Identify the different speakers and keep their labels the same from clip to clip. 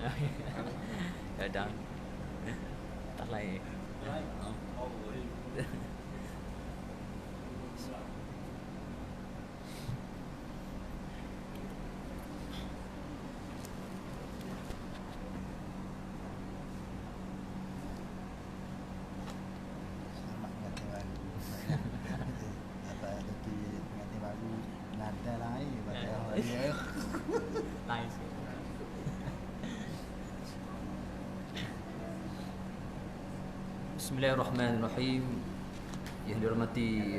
Speaker 1: Kadang tak lain.
Speaker 2: Selamat pengantin baru. Apa lagi pengantin baru nada lain pada dia.
Speaker 1: Lain sikit. Bismillahirrahmanirrahim. Yang dihormati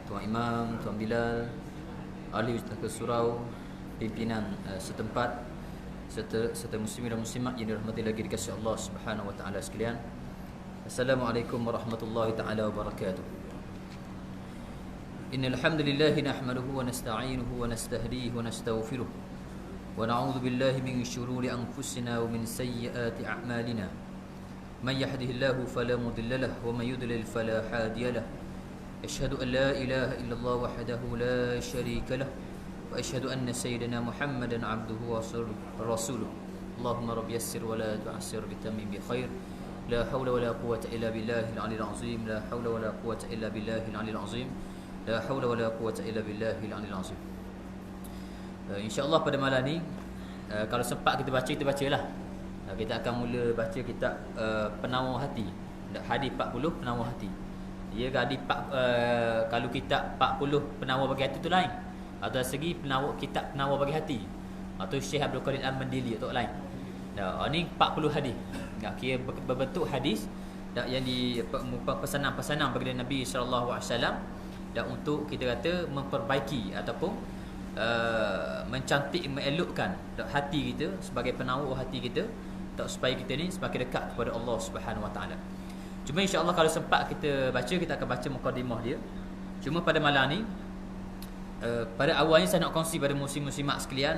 Speaker 1: Tuan Imam, Tuan Bilal, ahli Ustaz Surau, pimpinan setempat serta muslimin dan muslimat yang dirahmati lagi dikasihi Allah Subhanahu wa taala sekalian. Assalamualaikum warahmatullahi taala wabarakatuh. Innal hamdalillah nahmaduhu wa nasta'inuhu wa nastahdihi wa nastaghfiruh wa na'udzu billahi min shururi anfusina wa min sayyiati a'malina. Man yahdihillahu fala mudilla lahu wa man yudlil fala hadiya lahu. Asyhadu an la ilaha illallah wahdahu la syarika lahu wa asyhadu anna sayyidina Muhammadan 'abduhu wa rasuluh. Allahumma rabbi yassir wa la tu'assir bitamim bi khair. La haula wa la quwwata illa billahil 'aliyyil 'azim. La haula wa la quwwata illa billahil 'aliyyil 'azim. La haula wa la quwwata illa billahil 'aliyyil 'azim. InsyaAllah pada malam ni, kalau sempat kita baca, kita bacalah. Kita akan mula baca kitab Penawar Hati, hadis 40 Penawar Hati. Dia hadis kalau kitab 40 Penawar Bagi Hati tu lain, atau segi kitab Penawar Bagi Hati atau Syekh Abdul Qadir Al-Mandili atau lain. Ni 40 hadis. Kira berbentuk hadis yang di pesanan-pesanan baginda Nabi sallallahu alaihi wasallam untuk kita kata memperbaiki ataupun mencantik, mengelokkan hati kita sebagai penawar hati kita, supaya kita ni semakin dekat kepada Allah Subhanahu Wa Taala. Cuma insya-Allah kalau sempat kita baca, kita akan baca mukadimah dia. Cuma pada malam ni, pada awalnya saya nak kongsi pada muslim-muslimat sekalian,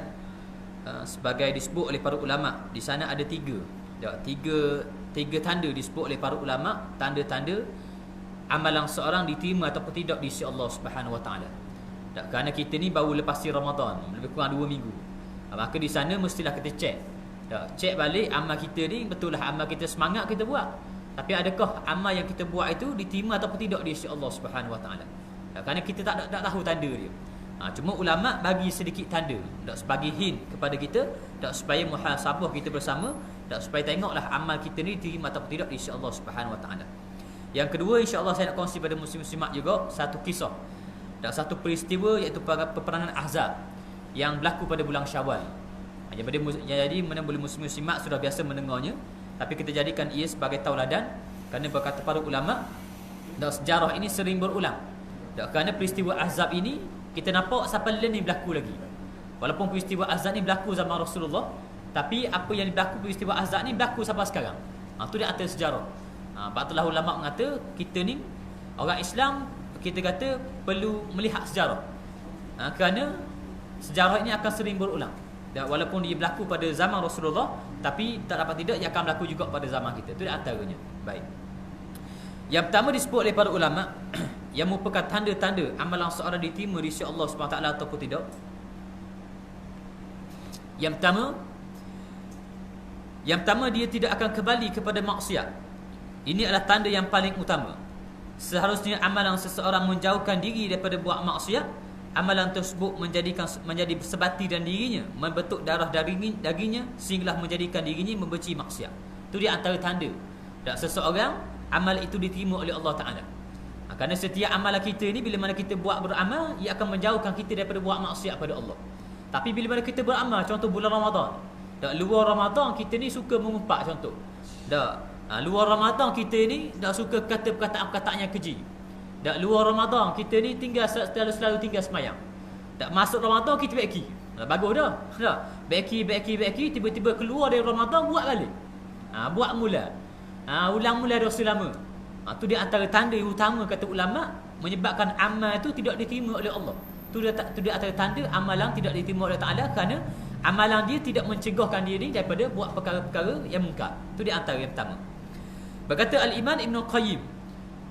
Speaker 1: sebagai disebut oleh para ulama, di sana ada tiga tanda disebut oleh para ulama, tanda-tanda amalan seorang diterima ataupun tidak di sisi Allah Subhanahu Wa Taala. Kerana kita ni baru lepas Ramadan, lebih kurang 2 minggu. Maka di sana mestilah kita cek balik amal kita ni, betul lah amal kita semangat kita buat, tapi adakah amal yang kita buat itu diterima ataupun tidak di sisi Allah Subhanahu Wa Taala. Kerana kita tak tahu tanda dia. Cuma ulama bagi sedikit tanda, sebagai hint kepada kita, supaya muhasabah kita bersama, supaya tengoklah amal kita ni diterima ataupun tidak di sisi Allah Subhanahu Wa Taala. Yang kedua, insya-Allah saya nak kongsi pada muslim-muslimat juga satu kisah dan satu peristiwa, iaitu peperangan Ahzab yang berlaku pada bulan Syawal. Jadi mana boleh muslim-muslimat sudah biasa mendengarnya, tapi kita jadikan ia sebagai tauladan, kerana berkata para ulama, sejarah ini sering berulang. Kerana peristiwa Ahzab ini kita nampak sampai ni berlaku lagi. Walaupun peristiwa Ahzab ni berlaku zaman Rasulullah, tapi apa yang berlaku peristiwa Ahzab ni berlaku sampai sekarang. Itu di atas sejarah. Sebab itulah ulama mengata kita ni orang Islam, kita kata perlu melihat sejarah. Kerana sejarah ini akan sering berulang. Walaupun dia berlaku pada zaman Rasulullah, tapi tak dapat tidak ia akan berlaku juga pada zaman kita. Itu antaranya. Baik. Yang pertama disebut oleh para ulama yang merupakan tanda-tanda amalan seorang diterima di sisi Allah SWT ataupun tidak. Yang pertama dia tidak akan kembali kepada maksiat. Ini adalah tanda yang paling utama. Seharusnya amalan seseorang menjauhkan diri daripada buat maksiat, amalan tersebut menjadi sebati dan dirinya, membentuk darah dagingnya, sehinggalah menjadikan dirinya membenci maksiat. Itu di antara tanda dan seseorang amal itu diterima oleh Allah Ta'ala. Kerana setiap amalan kita ni, bila mana kita buat beramal, ia akan menjauhkan kita daripada buat maksiat pada Allah. Tapi bila mana kita beramal, contoh bulan Ramadan, luar Ramadan kita ni suka mengumpat, contoh luar Ramadan kita ni suka kata perkataan-perkataan yang keji. Luar Ramadan kita ni tinggal selalu tinggal semayang. Masuk Ramadan kita beki. Bagus dah. Beki, tiba-tiba keluar dari Ramadan buat balik. Buat mula. Ulang mula dosa lama. Tu di antara tanda yang utama kata ulama menyebabkan amal tu tidak diterima oleh Allah. Tu di antara tanda amalan tidak diterima oleh Ta'ala, kerana amalan dia tidak mencegahkan diri daripada buat perkara-perkara yang mungkar. Tu di antara yang pertama. Berkata Al-Imam Ibn Qayyim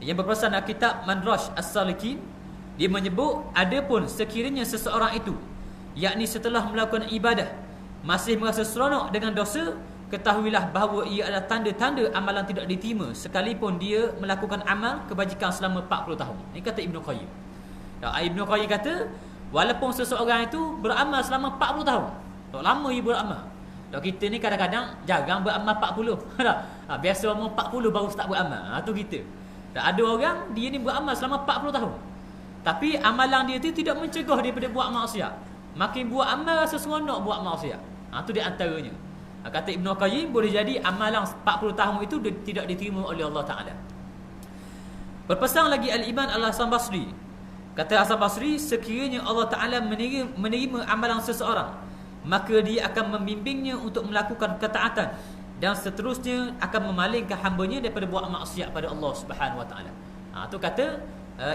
Speaker 1: yang berperasan dalam kitab Manraj As-Salikin, dia menyebut, adapun sekiranya seseorang itu, yakni setelah melakukan ibadah masih merasa seronok dengan dosa, ketahuilah bahawa ia adalah tanda-tanda amalan tidak diterima sekalipun dia melakukan amal kebajikan selama 40 tahun. Ini kata Ibn Qayyim. Ibn Qayyim kata walaupun seseorang itu beramal selama 40 tahun, lama ia beramal. Kita ni kadang-kadang jarang beramal 40. Biasa umur 40 baru start beramal. Tu kita. Ada orang dia ni beramal selama 40 tahun, tapi amalan dia tu tidak mencegah daripada buat maksiat. Makin buat amal rasa seronok buat maksiat. Tu di antaranya. Kata Ibn Qayyim, boleh jadi amalan 40 tahun itu tidak diterima oleh Allah Ta'ala. Berpesan lagi Al-Imam Al-Hasan Basri. Kata Hasan Basri, sekiranya Allah Ta'ala menerima amalan seseorang, maka dia akan membimbingnya untuk melakukan ketaatan, dan seterusnya akan memalingkan hambanya daripada buat maksiat pada Allah Subhanahu Wa Ta'ala. Tu kata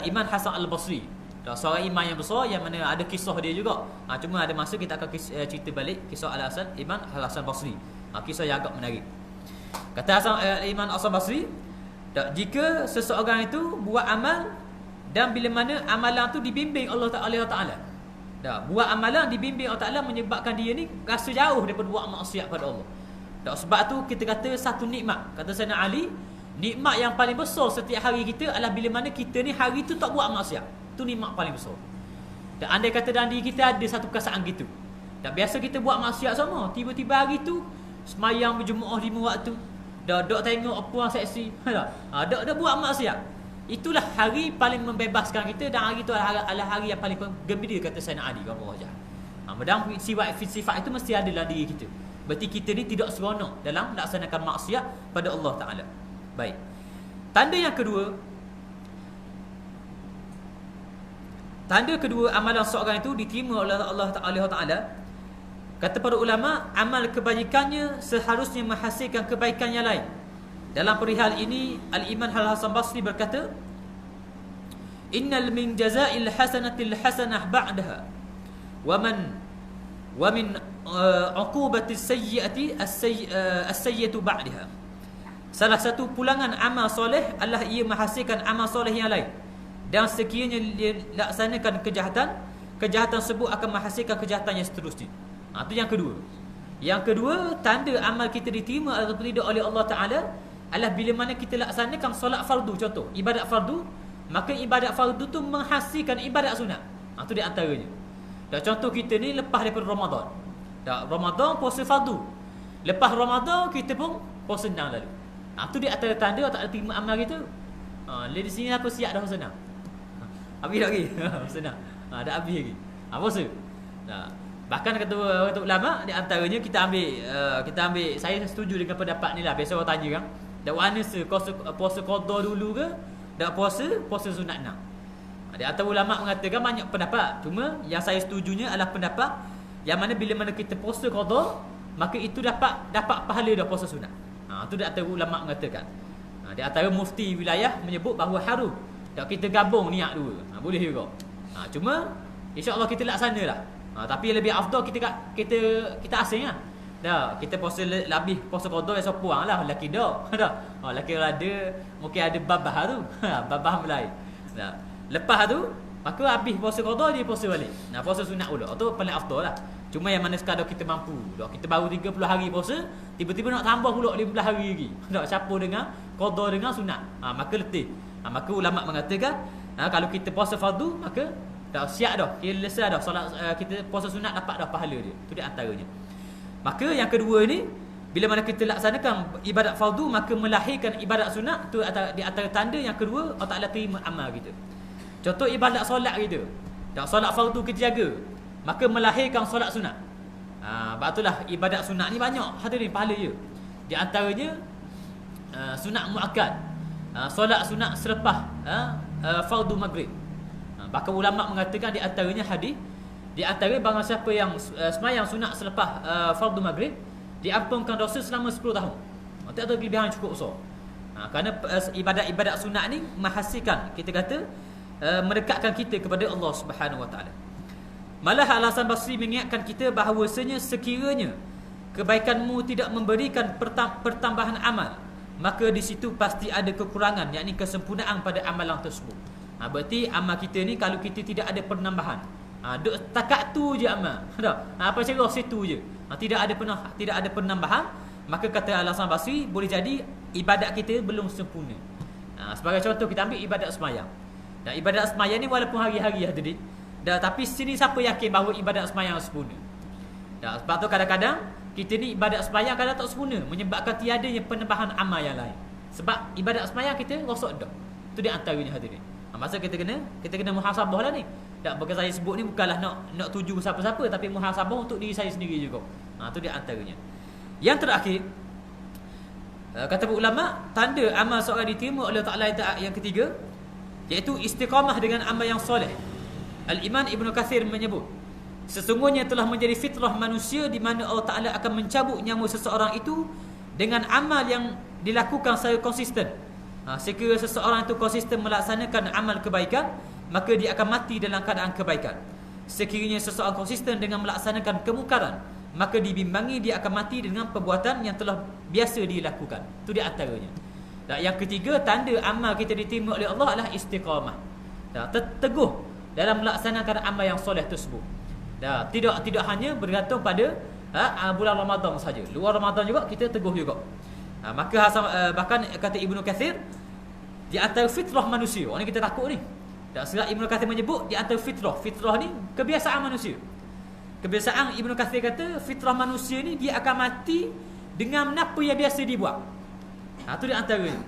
Speaker 1: Imam Hasan Al-Basri, seorang imam yang besar yang mana ada kisah dia juga. Cuma ada masa kita akan cerita balik kisah Al-Hasan, Imam Al-Hasan Basri. Kisah yang agak menarik. Kata Imam Al-Hasan Basri, jika seseorang itu buat amal dan bila mana amalan tu dibimbing Allah Ta'ala, buat amalan dibimbing Allah Ta'ala, menyebabkan dia ni rasa jauh daripada buat maksiat pada Allah. Sebab tu kita kata satu nikmat, kata Sayyidina Ali, nikmat yang paling besar setiap hari kita adalah bila mana kita ni hari tu tak buat maksiat. Tu nikmat paling besar. Dan andai kata dalam diri kita ada satu perasaan gitu, dan biasa kita buat maksiat sama, tiba-tiba hari tu semayang berjemaah 5 waktu, dok tengok puan seksi, dok buat maksiat. Itulah hari paling membebaskan kita, dan hari itu adalah hari yang paling gembira, kata Sayyidina Ali radhiyallahu anhu. Dan sifat itu mesti ada dalam diri kita. Berarti kita ni tidak seronok dalam melaksanakan maksiat pada Allah Ta'ala. Baik. Tanda yang kedua, amalan seorang itu diterima oleh Allah Ta'ala. Kata para ulama, amal kebajikannya seharusnya menghasilkan kebaikan yang lain. Dalam perihal ini, Al-Imam Al-Hasan Basri berkata, innal min jazaa'il hasanatil hasanah ba'daha wa min uqubatis sayyi'ati as-sayyi'atu ba'daha. Salah satu pulangan amal soleh adalah ia menghasilkan amal soleh yang lain. Dan sekiranya dia laksanakan kejahatan tersebut akan menghasilkan kejahatan yang seterusnya. Itu yang kedua. Yang kedua, tanda amal kita diterima atau tidak oleh Allah Ta'ala adalah bila mana kita laksanakan solat fardu. Contoh, ibadat fardu, maka ibadat fardu tu menghasilkan ibadat sunat. Itu di antaranya. Dan contoh kita ni lepas daripada Ramadan. Ramadan puasa fardu. Lepas Ramadan kita pun puasa senang lalu. Itu di antara tanda tak terima amal kita. Di sini aku siap dah senang. Habis lagi. Senang. Dah habis lagi. Puasa. Bahkan kata ulama, di antaranya kita ambil, saya setuju dengan pendapat ni lah. Biasa orang tanya kan, dak mana puasa qada dulu ke dak puasa sunat nak. Di antara ulama mengatakan banyak pendapat. Cuma yang saya setujunya adalah pendapat yang mana bila mana kita puasa qada, maka itu dapat pahala dah puasa sunat. Itu di antara ulama mengatakan. Di antara mufti wilayah menyebut bahawa harus tak kita gabung niat dua. Boleh juga. Cuma insya-Allah kita laksanalah. Tapi lebih afdal kita asing lah. Kita puasa lebih puasa qada esok puang lah, lelaki dah. Lelaki ada mungkin ada babah tu. Babah lain. Lepas tu maka habis puasa qada dia puasa balik. Puasa sunat pula. Tu paling afdal lah. Cuma yang mana sekadar kita mampu. Kita baru 30 hari puasa, tiba-tiba nak tambah pula 15 hari lagi. Campur dengan qada dengan sunat. Maka letih. Maka ulama mengatakan kalau kita puasa fardu, maka dah siap dah. Kita selesai dah solat, kita puasa sunat dapat dah pahala dia. Itu di antaranya. Maka yang kedua ni, bila mana kita laksanakan ibadat fardu, maka melahirkan ibadat sunat. Itu di antara tanda yang kedua Allah Ta'ala terima amal kita. Contoh ibadat solat kita. Solat fardu kita jaga, maka melahirkan solat sunat. Sebab itulah ibadat sunat ni banyak hadirin pahala dia. Di antaranya sunat muakkad, solat sunat selepas fardu maghrib. Bahkan ulama mengatakan di antaranya hadis, di antara barang siapa yang semayang sunat selepas fardu maghrib, diampunkan dosa selama 10 tahun. Tak ada kelebihan cukup besar. Kerana ibadat-ibadat sunat ni menghasilkan, kita kata, mendekatkan kita kepada Allah Subhanahu Wa Taala. Malah Al-Hasan Basri mengingatkan kita bahawasanya sekiranya kebaikanmu tidak memberikan pertambahan amal, maka di situ pasti ada kekurangan, yakni kesempurnaan pada amalan tersebut. Berarti amal kita ni kalau kita tidak ada penambahan, takat tu je amal. Apa cara situ je. Tidak ada penambahan, maka kata Al-Hasan Basri, boleh jadi ibadat kita belum sempurna. Sebagai contoh, kita ambil ibadat sembahyang. Dan ibadat sembahyang ni walaupun hari-hari tadi, tapi sini siapa yakin bahawa ibadat sembahyang sempurna? Sebab tu kadang-kadang kita ni ibadat sembahyang kadang tak sempurna, menyebabkan tiadanya penambahan amal yang lain. Sebab ibadat sembahyang kita rosak dah. Itu di antaranya hadirin. Masa kita kena muhasabah lah ni. Tak, bukan saya sebut ni bukanlah nak tuju siapa-siapa, tapi muhasabah untuk diri saya sendiri juga. Itu di antaranya. Yang terakhir, kata ulama, tanda amal seorang diterima oleh Allah Taala yang ketiga, iaitu istiqamah dengan amal yang soleh. Al-Imam Ibn Kathir menyebut, sesungguhnya telah menjadi fitrah manusia di mana Allah Taala akan mencabut nyawa seseorang itu dengan amal yang dilakukan secara konsisten. Sekiranya seseorang itu konsisten melaksanakan amal kebaikan, maka dia akan mati dalam keadaan kebaikan. Sekiranya seseorang konsisten dengan melaksanakan kemukaran, maka dibimbangi dia akan mati dengan perbuatan yang telah biasa dilakukan. Itu di antaranya. Dan yang ketiga, tanda amal kita diterima oleh Allah adalah istiqamah. Teguh dalam melaksanakan amal yang soleh tersebut. Tidak hanya bergantung pada bulan Ramadan saja. Luar Ramadan juga kita teguh juga. Maka bahkan kata Ibnu Katsir, di antara fitrah manusia, orang kita takut ni. Dan sebab Ibnu Katsir menyebut di antara fitrah ni kebiasaan manusia. Kebiasaan Ibnu Katsir kata fitrah manusia ni dia akan mati dengan apa yang biasa dibuat. Itu di antaranya.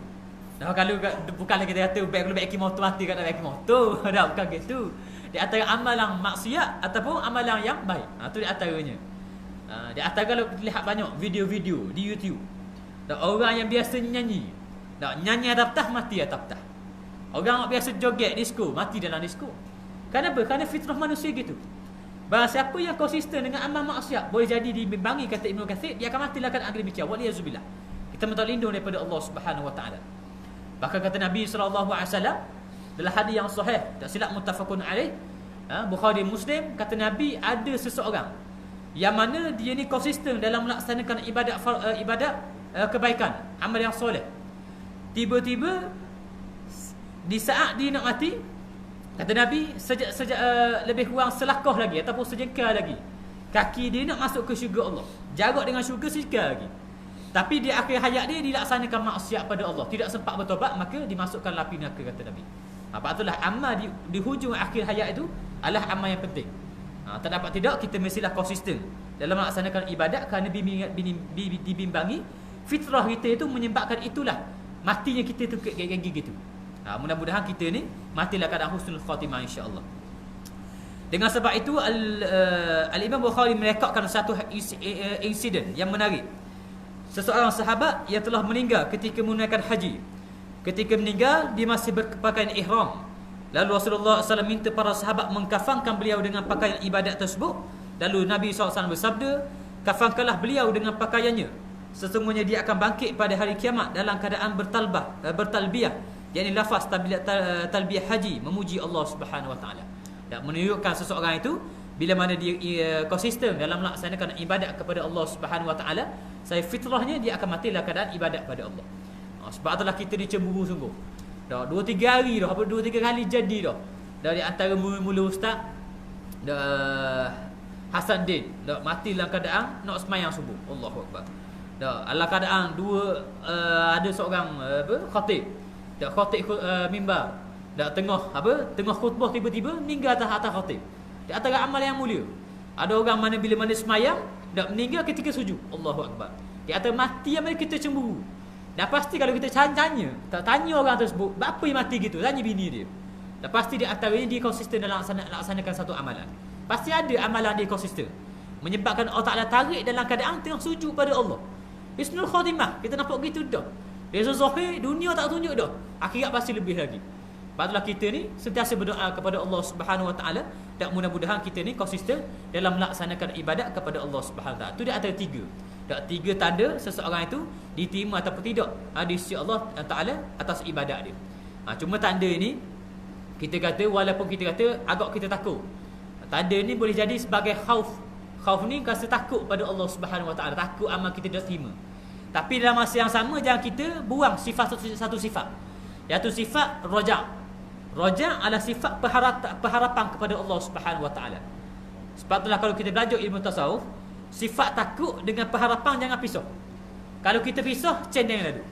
Speaker 1: Kalau bukanlah kita kata baik motor mati kat dalam motor. Bukan gitu. Di antara amalan maksiat ataupun amalan yang baik. Itu di antaranya. Di antara kalau lihat banyak video-video di YouTube, orang yang biasa nyanyi, nyanyi atas mati atas. Orang yang biasa joget disco, mati dalam disco. Kenapa? Kerana fitrah manusia gitu. Barang siapa yang konsisten dengan amal maksiat, boleh jadi dibimbangi, kata Ibnu Katsir, dia akan mati dalam keadaan demikian. Waliyazubillah. Kita minta lindung daripada Allah Subhanahu Wa Taala. Bahkan kata Nabi sallallahu alaihi wasallam dalam hadis yang sahih, tak silap muttafaqun alaih, Bukhari Muslim, kata Nabi, ada seseorang yang mana dia ni konsisten dalam melaksanakan ibadat kebaikan, amal yang soleh. Tiba-tiba di saat dia nak mati, kata Nabi, sejak lebih kurang selangkah lagi ataupun sejengkal lagi, kaki dia nak masuk ke syurga Allah. Jarak dengan syurga sejengkal lagi. Tapi di akhir hayat dia dilaksanakan maksiat pada Allah, tidak sempat bertobat, maka dimasukkan api neraka, kata Nabi. Apa itulah amal di hujung akhir hayat itu adalah amal yang penting. Tak dapat tidak, kita mestilah konsisten dalam melaksanakan ibadat, kerana dibimbangi fitrah kita itu menyebabkan itulah matinya kita tu kayak gitu. Mudah-mudahan kita ni matilah keadaan husnul khatimah, insya-Allah. Dengan sebab itu Al-Imam Bukhari merekodkan satu insiden yang menarik. Seseorang sahabat yang telah meninggal ketika menunaikan haji. Ketika meninggal, dia masih berpakaian ihram. Lalu Rasulullah SAW minta para sahabat mengkafankan beliau dengan pakaian ibadat tersebut. Lalu Nabi SAW bersabda, kafankanlah beliau dengan pakaiannya. Sesungguhnya dia akan bangkit pada hari kiamat dalam keadaan bertalbiyah, yakni lafaz talbiyah haji, memuji Allah Subhanahu Wa Taala. Dan menunjukkan seseorang itu bila mana dia konsisten dalam melaksanakan ibadat kepada Allah Subhanahu Wa Taala, saya fitrahnya dia akan mati dalam keadaan ibadat pada Allah. Sebab itulah kita dicemburu sungguh. Dah 2-3 hari dah, 2-3 kali jadi dah. Dari antara mula-mula ustaz Hasan Din dah mati dalam keadaan nak sembahyang subuh. Allahu Akbar. Dah dalam keadaan ada seorang khatib. Dah khatib mimbar. Dah tengah khutbah tiba-tiba meninggal atas khatib. Di antara amal yang mulia. Ada orang mana bila mana sembahyang dah meninggal ketika sujud. Allahu Akbar. Di antara mati yang kita cemburu. Dan pasti kalau kita tanya orang tersebut, apa yang mati gitu? Tanya bini dia. Dan pasti di antaranya dia konsisten dalam laksanakan satu amalan. Pasti ada amalan dia konsisten, menyebabkan Allah Ta'ala tarik dalam keadaan tengah sujud pada Allah. Husnul khatimah. Kita nampak gitu dah. Dari zahir dunia tak tunjuk dah, akhirat pasti lebih lagi. Patutlah kita ni sentiasa berdoa kepada Allah Subhanahu Wa Taala, dan mudah-mudahan kita ni konsisten dalam melaksanakan ibadat kepada Allah Subhanahu Wa Taala. Itu dia antara 3. Tak 3 tanda seseorang itu diterima ataupun tidak di sisi Allah Taala atas ibadat dia. Cuma tanda ini kita kata, walaupun kita kata agak kita takut, tanda ni boleh jadi sebagai khauf. Khauf ni rasa takut pada Allah Subhanahu Wa Taala, takut amal kita tidak terima. Tapi dalam masa yang sama jangan kita buang satu sifat, iaitu sifat raja'. Raja' adalah sifat pengharapan kepada Allah Subhanahu Wa Taala. Sebab itulah kalau kita belajar ilmu tasawuf, sifat takut dengan pengharapan jangan pisah. Kalau kita pisah, cendeng lalu.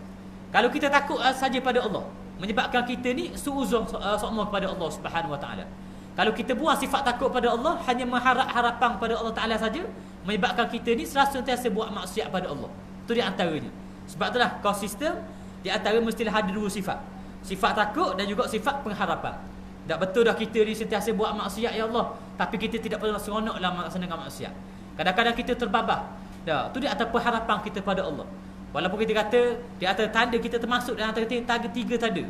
Speaker 1: Kalau kita takut saja pada Allah, menyebabkan kita ni suuzon sokmo kepada Allah Subhanahu Wa Taala. Kalau kita buang sifat takut pada Allah, hanya mengharap harapan pada Allah Taala saja, menyebabkan kita ni sentiasa buat maksiat pada Allah. Itu di antaranya. Sebab itulah konsisten di antara mestilah ada dua sifat. Sifat takut dan juga sifat pengharapan. Tak betul dah kita ni sentiasa buat maksiat ya Allah, tapi kita tidak pernah seronok dalam melaksanakan maksiat. Kadang-kadang kita terbabah. Dah, tu di atas pengharapan kita pada Allah. Walaupun kita kata di antara tanda kita termasuk dalam antara tiga tanda.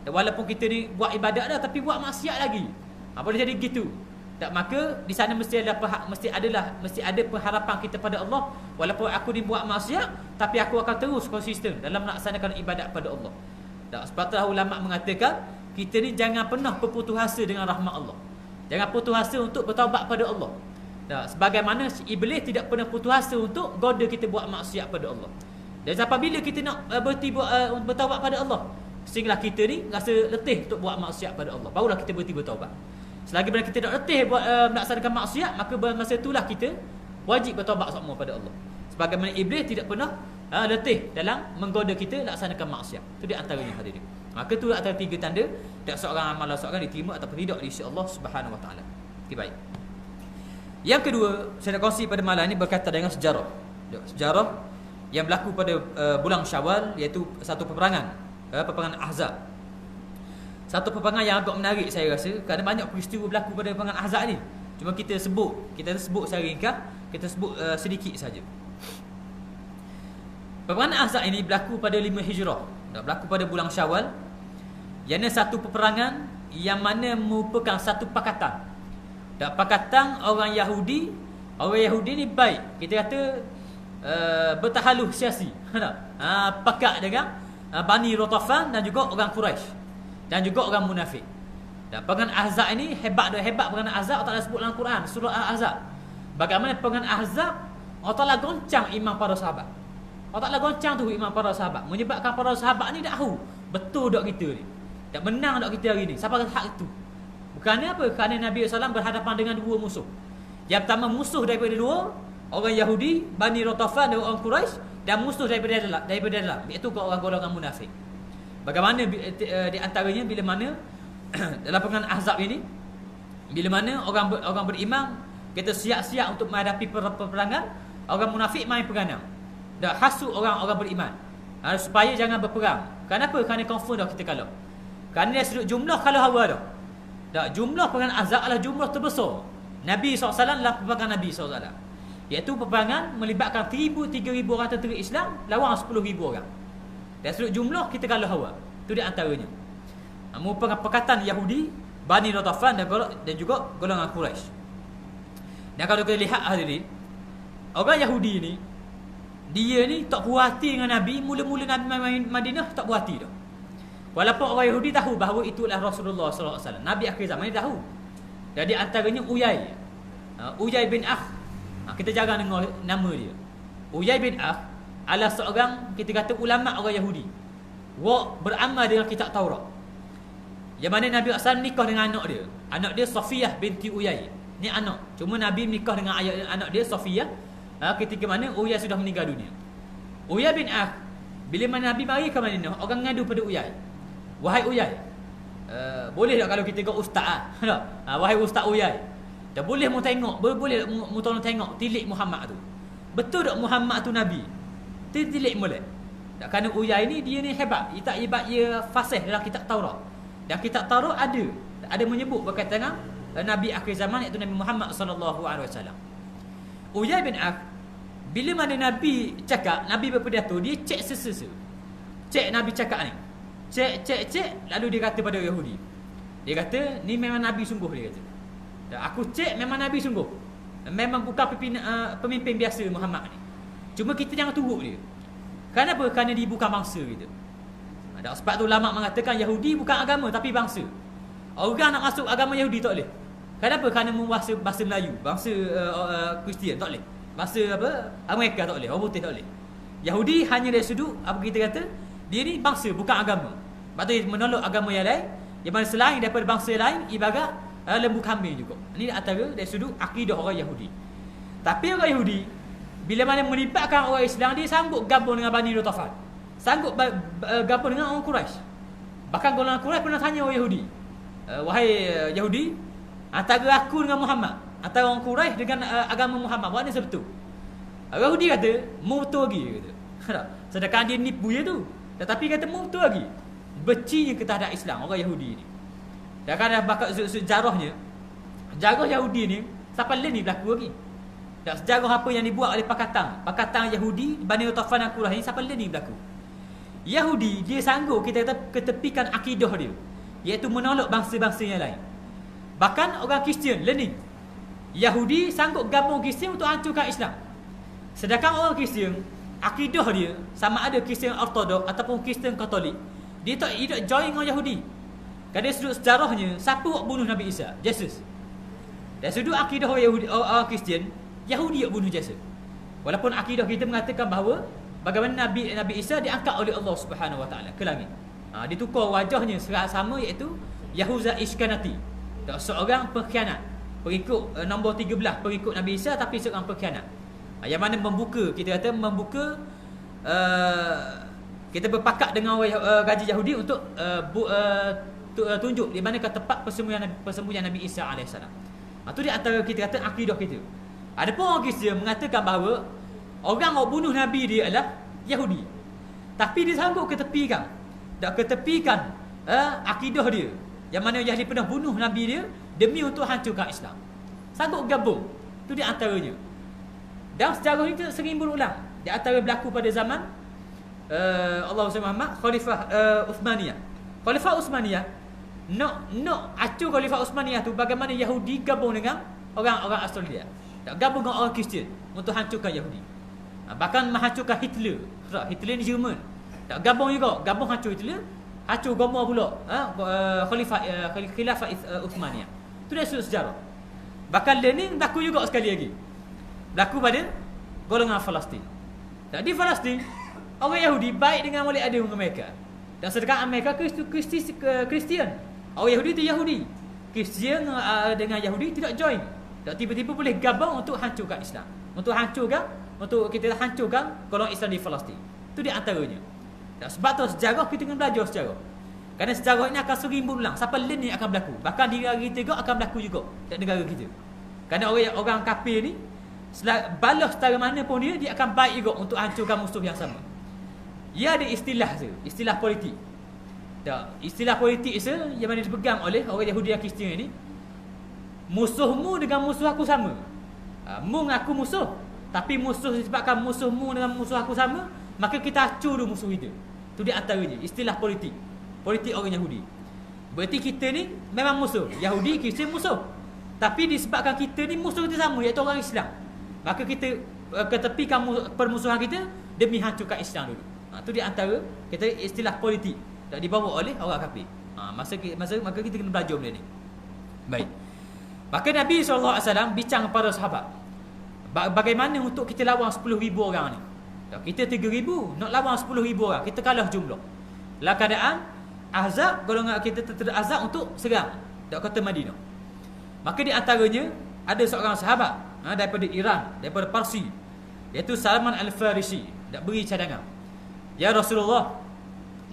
Speaker 1: Dan walaupun kita ni buat ibadat dah, tapi buat maksiat lagi. Boleh jadi gitu. Tak, maka di sana mesti ada pengharapan kita pada Allah. Walaupun aku ni buat maksiat, tapi aku akan terus konsisten dalam melaksanakan ibadat pada Allah. Tak, sebab itulah ulama mengatakan kita ni jangan pernah berputus asa dengan rahmat Allah. Jangan putus asa untuk bertaubat pada Allah. Tak, sebagaimana iblis tidak pernah putus asa untuk goda kita buat maksiat pada Allah. Dan apabila kita nak berhenti bertaubat pada Allah, sehinggalah kita ni rasa letih untuk buat maksiat pada Allah, barulah kita berhenti bertaubat. Selagi mana kita nak letih buat melaksanakan maksiat, maka masa itulah kita wajib bertaubat semua pada Allah. Sebagaimana iblis tidak pernah letih dalam menggoda kita laksanakan maksiat. Itu di antaranya hadirin. Maka itu antara tiga tanda tak seorang amalan seorang diterima ataupun tidak di sisi Allah Subhanahu Wa Taala. Okay, baik. Yang kedua, saya nak kongsi pada malam ini berkaitan dengan sejarah. Sejarah yang berlaku pada bulan Syawal, iaitu satu peperangan, peperangan Ahzab. Satu peperangan yang agak menarik saya rasa, kerana banyak peristiwa berlaku pada peperangan Ahzab ni. Cuma kita sebut secara ringkas, kita sebut sedikit saja. Peperangan Ahzab ini berlaku pada 5 Hijrah, berlaku pada bulan Syawal. Ianya satu peperangan yang mana merupakan satu pakatan. Pakatan orang Yahudi. Orang Yahudi ni baik, kita kata bertahaluf siasi. Pakat dengan Bani Rotafan dan juga orang Quraisy dan juga orang munafik. Dan peperangan Ahzab ini hebat peperangan Ahzab. Allah Taala sebut dalam Quran surah Al-Ahzab. Bagaimana peperangan Ahzab Allah Taala goncang iman para sahabat. Allah Taala goncang tu iman para sahabat, menyebabkan para sahabat ni dah tahu betul tak kita ni, tak menang tak kita hari ni. Siapa kata hak itu? Bukannya apa? Kerana Nabi SAW berhadapan dengan dua musuh. Yang pertama musuh daripada dua orang Yahudi, Bani Rotafan dan orang Quraisy, dan musuh daripada dalam iaitu orang golongan munafik. Bagaimana di antaranya bila mana dalam peperangan Ahzab ini, bila mana orang beriman kita siap-siap untuk menghadapi peperangan, orang munafik main peranang. Dah hasut orang beriman supaya jangan berperang. Kenapa? Kerana confirm dah kita kalah. Kerana dari sudut jumlah kalah hawa dah. Dah jumlah peperangan Ahzab adalah jumlah terbesar Nabi SAW dalam peperangan Nabi SAW, iaitu peperangan melibatkan 3,000 orang tentera Islam lawan 10,000 orang. Dari sudut jumlah kita kalah hawa. Itu di antaranya merupakan pakatan Yahudi, Bani Rotafan dan juga golongan Quraisy. Dan kalau kita lihat hadirin, orang Yahudi ni, dia ni tak puas hati dengan Nabi. Mula-mula Nabi main Madinah tak puas hati dah. Walaupun orang Yahudi tahu bahawa itulah Rasulullah SAW, Nabi akhir zaman ni tahu. Jadi antaranya Uyai bin Akh. Kita jarang dengar nama dia. Uyai bin Akh adalah seorang, kita kata, ulama orang Yahudi. Beramal dengan kitab Taurat. Yang mana Nabi SAW nikah dengan anak dia. Anak dia Safiyah binti Uyai. Ni anak. Cuma Nabi nikah dengan anak dia Safiyah ketika mana Uyai sudah meninggal dunia. Uyai bin Akh, bila mana Nabi mari ke Madinah, orang ngadu pada Uyai. Wahai Uyai, boleh tak kalau kita ke ustaz wahai ustaz Uyai, dah boleh mu tengok, boleh mu tolong tengok tilik Muhammad tu. Betul tak Muhammad tu Nabi? Tilik boleh. Tak, kerana Uyai ni dia ni hebat. Ia fasih dalam kitab Taurat. Dan kitab Taurat ada menyebut berkaitan dengan Nabi akhir zaman, iaitu Nabi Muhammad SAW. Uyai bin Akh, bila mana Nabi cakap, Nabi berpidato, dia cek sesa-sesa. Cek Nabi cakap ni. Cek, lalu dia kata pada Yahudi. Dia kata, ni memang Nabi sungguh, dia kata. Dan aku cek memang Nabi sungguh. Memang bukan pemimpin biasa Muhammad ni. Cuma kita jangan turut dia. Kenapa? Kerana dia bukan bangsa kita. Sebab tu ulama mengatakan Yahudi bukan agama tapi bangsa. Orang nak masuk agama Yahudi tak boleh. Kenapa? Kerana bahasa Melayu, bangsa Kristian tak boleh. Bangsa Amerika tak boleh, orang putih tak boleh. Yahudi hanya dari sudut apa kita kata, dia ni bangsa bukan agama. Sebab tu dia menolak agama yang lain, yang mana selain daripada bangsa lain, ibarat lembu kambing juga. Ini antara dari sudut akidah orang Yahudi. Tapi orang Yahudi bila mana melibatkan orang Islam, dia sanggup gabung dengan Bani Ghatafan, sanggup gabung dengan orang Quraisy. Bahkan golongan Quraisy pernah tanya orang Yahudi, wahai Yahudi, antara aku dengan Muhammad, antara orang Quraisy dengan agama Muhammad, mana sebetul? Yahudi kata, mu betul lagi, kata. Sedangkan dia nipu je tu, tetapi kata mu betul lagi. Becinya terhadap Islam orang Yahudi ni. Dan kan bakal sejarahnya, sejarah Yahudi ni sampai lain ni berlaku lagi. Dan sejarah apa yang dibuat oleh Pakatan Yahudi, Bani Ghatafan dan Quraisy ni sampai lain ni berlaku. Yahudi dia sanggup kita kata ketepikan akidah dia, iaitu menolak bangsa-bangsa yang lain. Bahkan orang Kristian learning, Yahudi sanggup gabung Kristian untuk hancurkan Islam. Sedangkan orang Kristian, akidah dia sama ada Kristian Ortodok ataupun Kristian Katolik, dia tak join dengan Yahudi. Kerana sudut sejarahnya, siapa yang bunuh Nabi Isa? Jesus. Dan sudut akidah orang Yahudi, orang Kristian, Yahudi yang bunuh Jesus. Walaupun akidah kita mengatakan bahawa bagaimana Nabi Isa diangkat oleh Allah Subhanahu Wa Taala ke langit. Ditukar wajahnya sama, iaitu Yahuza Ishkanati, seorang pengkhianat, pengikut nombor 13 pengikut Nabi Isa, tapi seorang pengkhianat. Yang mana membuka, kita kata membuka, kita berpakat dengan gaji Yahudi untuk tunjuk di manakah tempat persembunyian Nabi Isa AS. Itu di antara kita kata akidah kita. Adapun orang Kristian mengatakan bahawa orang yang bunuh Nabi dia adalah Yahudi, tapi dia sanggup ketepikan akidah dia, yang mana Yahudi pernah bunuh Nabi dia demi untuk hancurkan Islam. Sanggup gabung. Itu di antaranya. Dan sejarah ini sering berulang. Di antara berlaku pada zaman Allahumma salli Muhammad, Khalifah Uthmaniyah. Khalifah Uthmaniyah nak acur Khalifah Uthmaniyah tu bagaimana Yahudi gabung dengan orang-orang Australia, gabung dengan orang Kristian untuk hancurkan Yahudi. Bahkan menghancurkan Hitler. Hitler ni Jerman. Tak gabung juga, gabung hancur Hitler, hancur Gomor pula Khilafah Uthmaniyah. Itu dah sejarah. Bahkan Lenin berlaku juga sekali lagi, berlaku pada golongan Palestin. Dan di Palestin, orang Yahudi baik dengan molek ada dengan mereka. Dan sedangkan Amerika Kristian, orang Yahudi itu Yahudi, Kristian dengan Yahudi tidak join. Tak tiba-tiba boleh gabung untuk hancurkan Islam, untuk kita hancurkan golongan Islam di Palestin. Itu di antaranya. Dan sebab tu sejarah kita kena belajar sejarah. Kerana sejarah ini akan sering berulang, sampai lain ni akan berlaku. Bahkan di negara kita juga akan berlaku juga di negara kita. Kerana orang kafir ni balas setara mana pun dia akan baik juga untuk hancurkan musuh yang sama. Ia ada istilah politik. Tak, istilah politik yang mana dipegang oleh orang Yahudi dan Kristian ini. Musuhmu dengan musuh aku sama. Mu dengan aku musuh, tapi musuh disebabkan musuhmu dengan musuh aku sama, maka kita hancur dulu musuh itu. Itu di antaranya istilah politik orang Yahudi. Berarti kita ni memang musuh, Yahudi, Kristian musuh, tapi disebabkan kita ni musuh kita sama, iaitu orang Islam, maka kita ketepikan permusuhan kita demi hancurkan Islam dulu. Itu di antara kita istilah politik yang dibawa oleh orang kafir. Maka kita kena belajar benda ni. Baik. Maka Nabi SAW bincang kepada sahabat, bagaimana untuk kita lawan 10,000 orang ni. Kita 3,000 nak lawan 10,000 orang, kita kalah jumlah. Dalam keadaan Ahzab, golongan kita terazab untuk serang dekat kota Madinah. Maka di antaranya ada seorang sahabat daripada Iran, daripada Parsi, iaitu Salman Al-Farisi, nak beri cadangan. Ya Rasulullah,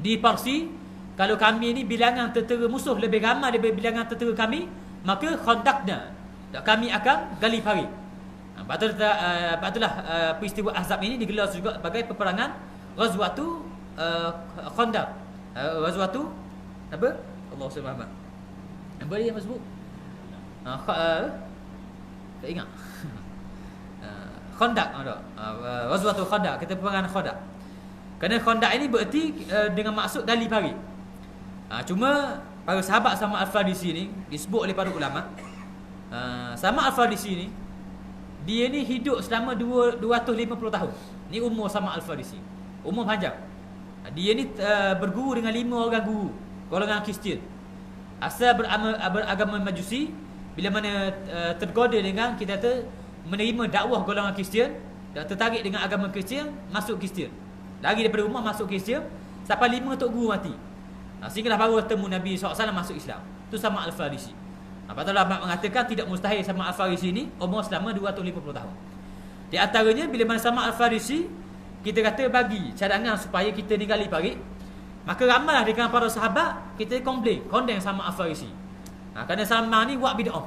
Speaker 1: di Parsi, kalau kami ni bilangan tentera musuh lebih ramai daripada bilangan tentera kami, maka khandakna, kami akan gali parit. Itulah peristiwa Ahzab ini digelar juga sebagai peperangan Ghazwatu Khandaq. Ghazwatu apa? Allah SWT. Apa dia yang sebut? Tak ingat. Khandaq ada. Ghazwatu Khandaq, kita peperangan Khandaq. Kerana Khandaq ini bererti dengan maksud gali parit. Cuma para sahabat Salman Al-Farisi ni disebut oleh para ulama, Salman Al-Farisi ni dia ni hidup selama 250 tahun. Ni umur Salman Al-Farisi, umur panjang. Dia ni berguru dengan 5 orang guru golongan Kristian. Asal beragama Majusi, bila mana tergoda dengan kita menerima dakwah golongan Kristian dan tertarik dengan agama Kristian, masuk Kristian. Lari daripada rumah masuk Kristian sampai 5 tok guru mati. Sehinggalah baru bertemu Nabi SAW masuk Islam. Itu Salman Al-Farisi. Patutlah mengatakan tidak mustahil Salman Al-Farisi ini umur selama 250 tahun. Di antaranya bila mana Salman Al-Farisi kita kata bagi cadangan supaya kita ni gali parit, maka ramailah di kalangan para sahabat kita condemn Salman Al-Farisi. Kerana Salman ni buat bid'ah.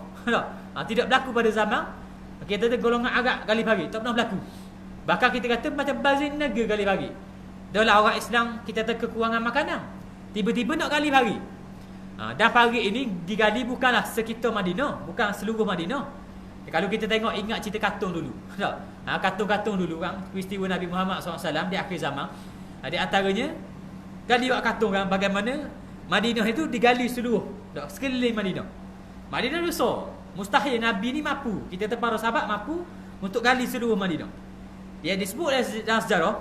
Speaker 1: Tidak berlaku pada zaman kita kata golongan Arab gali parit, tak pernah berlaku. Bahkan kita kata macam bazin negara gali parit. Daulah orang Islam kita kata kekurangan makanan, tiba-tiba nak gali parit. Dan parit ini digali bukanlah sekitar Madinah, bukan seluruh Madinah. Kalau kita tengok ingat cerita kartun dulu. Kartun-kartun dulu kan, peristiwa Nabi Muhammad SAW di akhir zaman. Di antaranya gali buat kartun kan bagaimana Madinah itu digali seluruh, sekeliling Madinah. Madinah besar. Mustahil Nabi ni mampu, kita kata para sahabat mampu untuk gali seluruh Madinah. Dia disebut dalam sejarah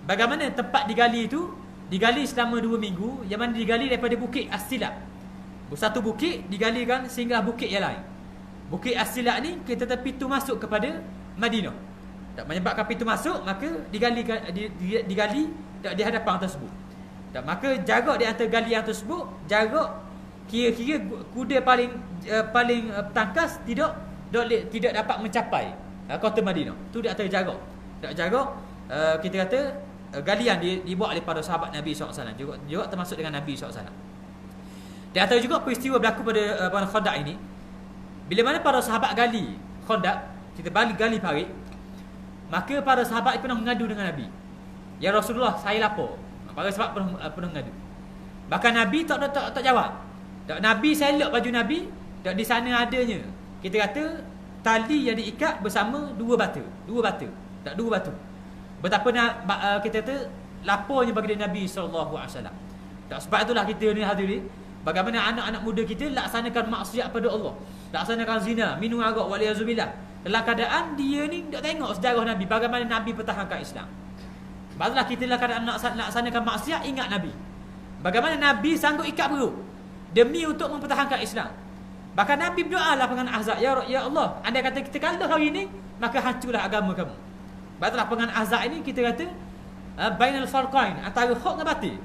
Speaker 1: bagaimana tempat digali itu digali selama 2 minggu, yang mana digali daripada Bukit As-Silak. Satu bukit digalikan sehingga bukit yang lain. Bukit As-Silak ni kita kata pintu masuk kepada Madinah. Tak menyebabkan pintu masuk, maka digali di hadapan tersebut. Tak, maka jarak di antara galian tersebut, jarak kira-kira kuda paling tangkas tidak dapat mencapai kota Madinah. Tu di antara jarak. Tak jarak kita kata galian dibuat oleh para sahabat Nabi SAW, juga termasuk dengan Nabi SAW. Dan antara juga peristiwa berlaku pada Khandaq ini, bila mana para sahabat gali Khandaq, kita balik gali parit, maka para sahabat pernah mengadu dengan Nabi. Ya Rasulullah, saya lapar. Para sahabat pernah mengadu. Bahkan Nabi tak jawab. Nabi selok baju Nabi, di sana adanya kita kata tali yang diikat bersama dua batu. Betapa kita kata laparnya bagi Nabi SAW. Sebab itulah kita ni hadirin, bagaimana anak-anak muda kita laksanakan maksiat pada Allah, laksanakan zina, minum arak, waliyazubillah, dalam keadaan dia ni tak tengok sejarah Nabi, bagaimana Nabi pertahankan Islam. Barulah kita dalam keadaan nak laksanakan maksiat, ingat Nabi, bagaimana Nabi sanggup ikat perut demi untuk mempertahankan Islam. Bahkan Nabi berdoa lah pengan Ahzab, ya Allah, andai kata kita kalah hari ini, maka hancurlah agama kamu. Barulah pengan Ahzab ini kita kata bainal farqain, antara hak dengan batil.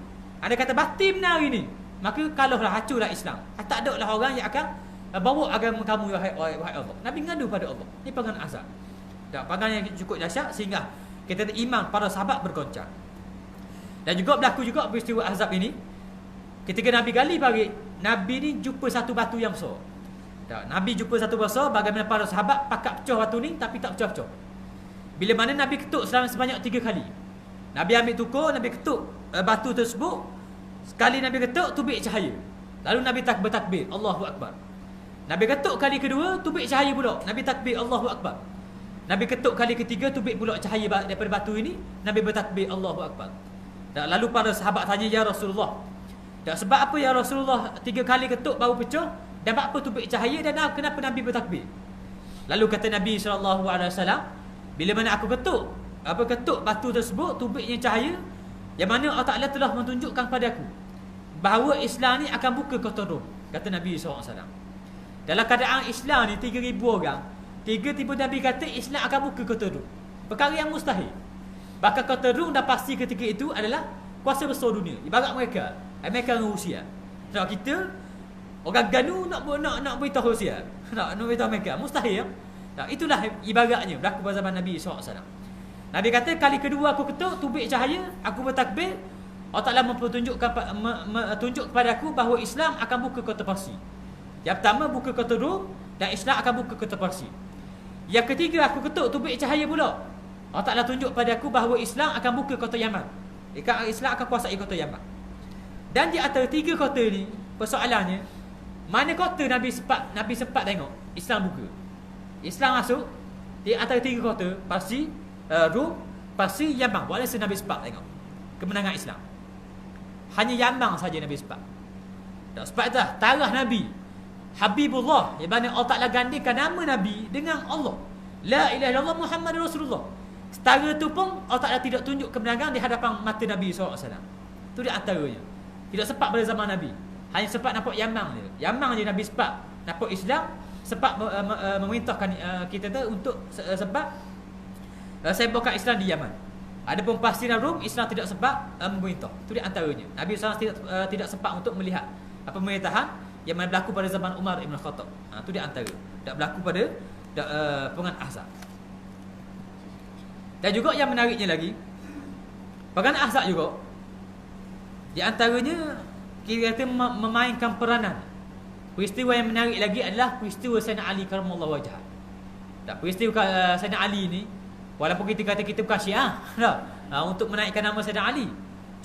Speaker 1: Andai kata batil benar hari ini, maka kalahlah, hancurlah Islam. Tak ada lah orang yang akan bawa agama kamu, wahai Allah. Nabi ngadu pada Allah. Ini pengan Ahzab. Pengan yang cukup dahsyat sehingga kita kata iman para sahabat bergoncang. Dan juga berlaku juga peristiwa Ahzab ini, ketika Nabi gali parit, Nabi ni jumpa satu batu yang besar. Nabi jumpa satu besar, bagaimana para sahabat pakat pecah batu ni, tapi tak pecah-pecah. Bila mana Nabi ketuk sebanyak 3 kali. Nabi ambil tukur, Nabi ketuk batu tersebut. Sekali Nabi ketuk, tubik cahaya. Lalu Nabi bertakbir, Allahu Akbar. Nabi ketuk kali kedua, tubik cahaya pula. Nabi takbir, Allahu Akbar. Nabi ketuk kali ketiga, tubik pula cahaya daripada batu ini. Nabi bertakbir, Allahu Akbar. Lalu para sahabat tanya, ya Rasulullah, sebab apa ya Rasulullah 3 kali ketuk baru pecah, dan apa tubik cahaya, dan kenapa Nabi bertakbir? Lalu kata Nabi SAW, bila mana aku ketuk batu tersebut, tubiknya cahaya, yang mana Allah Ta'ala telah menunjukkan kepada aku bahawa Islam ni akan buka kota Rom. Kata Nabi SAW. Dalam keadaan Islam ni 3,000 orang, tiba-tiba Nabi kata Islam akan buka kota Rom. Perkara yang mustahil. Bahkan kota Rom dah pasti ketika itu adalah kuasa besar dunia. Ibarat Amerika dengan Rusia. Nak kita orang Ganu nak beritahu Rusia, nak beritahu Amerika, mustahil. Itulah ibaratnya berlaku pada zaman Nabi SAW. Nabi kata kali kedua aku ketuk, tubik cahaya, aku bertakbir, Allah Ta'ala tunjuk kepada aku bahawa Islam akan buka kota Parsi. Yang pertama buka kota Rom, dan Islam akan buka kota Parsi. Yang ketiga aku ketuk, tubik cahaya pula, Allah Ta'ala tunjuk pada aku bahawa Islam akan buka kota Yaman. Islam akan kuasai kota Yaman. Dan di antara 3 kota ni, persoalannya, mana kota Nabi sempat tengok Islam buka. Islam masuk di antara 3 kota, Parsi, Rom, Parsi, Yaman. Walaupun Nabi sempat tengok kemenangan Islam. Hanya Yaman saja Nabi sempat. Sebab itulah tarikh Nabi Habibullah, yang mana Allah Ta'ala gandikan nama Nabi dengan Allah. La ilaha illallah Muhammadur Rasulullah. Setara tu pun Allah Ta'ala tidak tunjuk kemenangan di hadapan mata Nabi SAW. Itu di antaranya. Tidak sempat pada zaman Nabi. Hanya sempat nampak Yaman je. Yaman je Nabi sempat nampak Islam, sempat memerintahkan kita tu untuk sebab sembuhkan Islam di Yaman. Adapun Parsi dan Rom, Islam tidak sempat memerintah. Itu di antaranya. Nabi SAW tidak sempat untuk melihat pemerintahan yang mana berlaku pada zaman Umar Ibn Khattab. Itu di antara. Tak berlaku pada pengan Ahzab. Dan juga yang menariknya lagi, perkara ahzab juga, di antaranya kita kata memainkan peranan. Peristiwa yang menarik lagi adalah peristiwa Sayyidina Ali karamallahu wajhah. Tak, peristiwa Sayyidina Ali ni, walaupun kita kata kita bukan Syiah, untuk menaikkan nama Sayyidina Ali,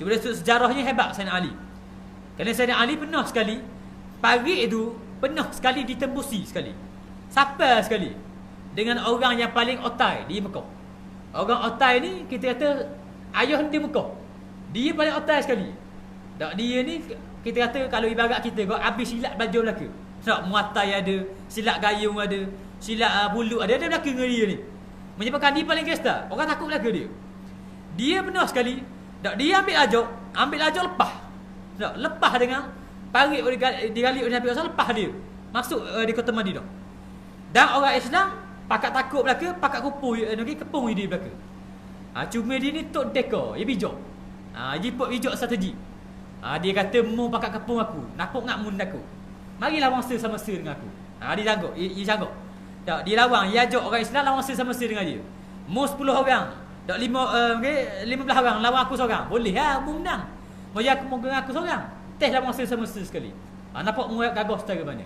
Speaker 1: cuma dari sejarahnya hebat Sayyidina Ali. Kerana Sayyidina Ali penuh sekali, parit itu penuh sekali ditembusi sekali, sampai sekali dengan orang yang paling otai di Mekah. Orang otai ni kita kata ayah di Mekah, dia paling otai sekali. Tak, dia ni kita kata kalau ibarat kita kau habis silat belajar Melaka. Tak, muatai ada, silat gayung ada, silat bulu ada Melaka dengan dia ni. Menyebabkan dia paling gesta. Orang takut Melaka dia. Dia penuh sekali. Tak, dia ambil ajak lepas. Tak, lepas dengan parit digali oleh Nabi SAW, lepas dia masuk di kota Madinah. Dan orang Islam pakat takut Melaka, pakat kepung dia Melaka. Cuma dia ni tok deka, dia bijak. Dia pun bijak strategi. Dia kata mu pakat kepung aku, nakuk ngak mun aku. Marilah mangsa sama-sama dengan aku. Dia sanggup, dia sanggup. Tak, dia lawan, dia ajak orang Islam lawan sama-sama dengan dia. Mu 10 orang, tak 15 orang lawan aku seorang. Boleh mu menang. Mau aku mau dengan aku seorang. Teh lawan sama-sama sekali. Nampak mu gagah setara mana.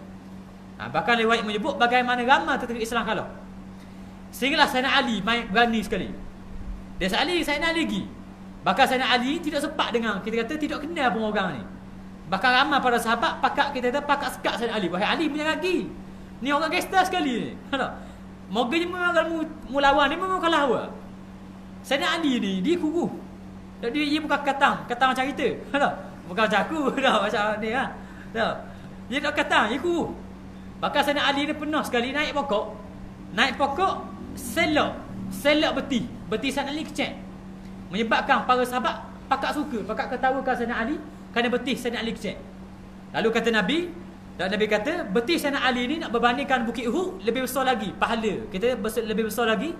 Speaker 1: Bahkan riwayat menyebut bagaimana ramai tentera Islam kalah. Sehinggalah Sayyidina Ali main berani sekali. Dan Sayyidina Ali lagi. Bahkan Sayyidina Ali tidak sepak dengan, kita kata tidak kenal pun orang ni. Bahkan ramai para sahabat pakat, kita kata pakat sekat Sayyidina Ali. Wahai Ali punya kaki, ni orang gangster sekali ni. Moganya memang mu lawan ni memang kalah awak. Sayyidina Ali ni dia kukuh. Dia bukan katang macam kita. Bukan macam aku macam ni lah. Dia tak katang, dia kukuh. Bahkan Sayyidina Ali ni penuh sekali naik pokok, selok beti Sayyidina Ali kecek. Menyebabkan para sahabat pakat suka, pakat ketawakan Sayyidina Ali kerana betih Sayyidina Ali kecek. Lalu kata Nabi, dan Nabi kata betih Sayyidina Ali ni nak berbandingkan Bukit Uhud lebih besar lagi pahala. Kita lebih besar lagi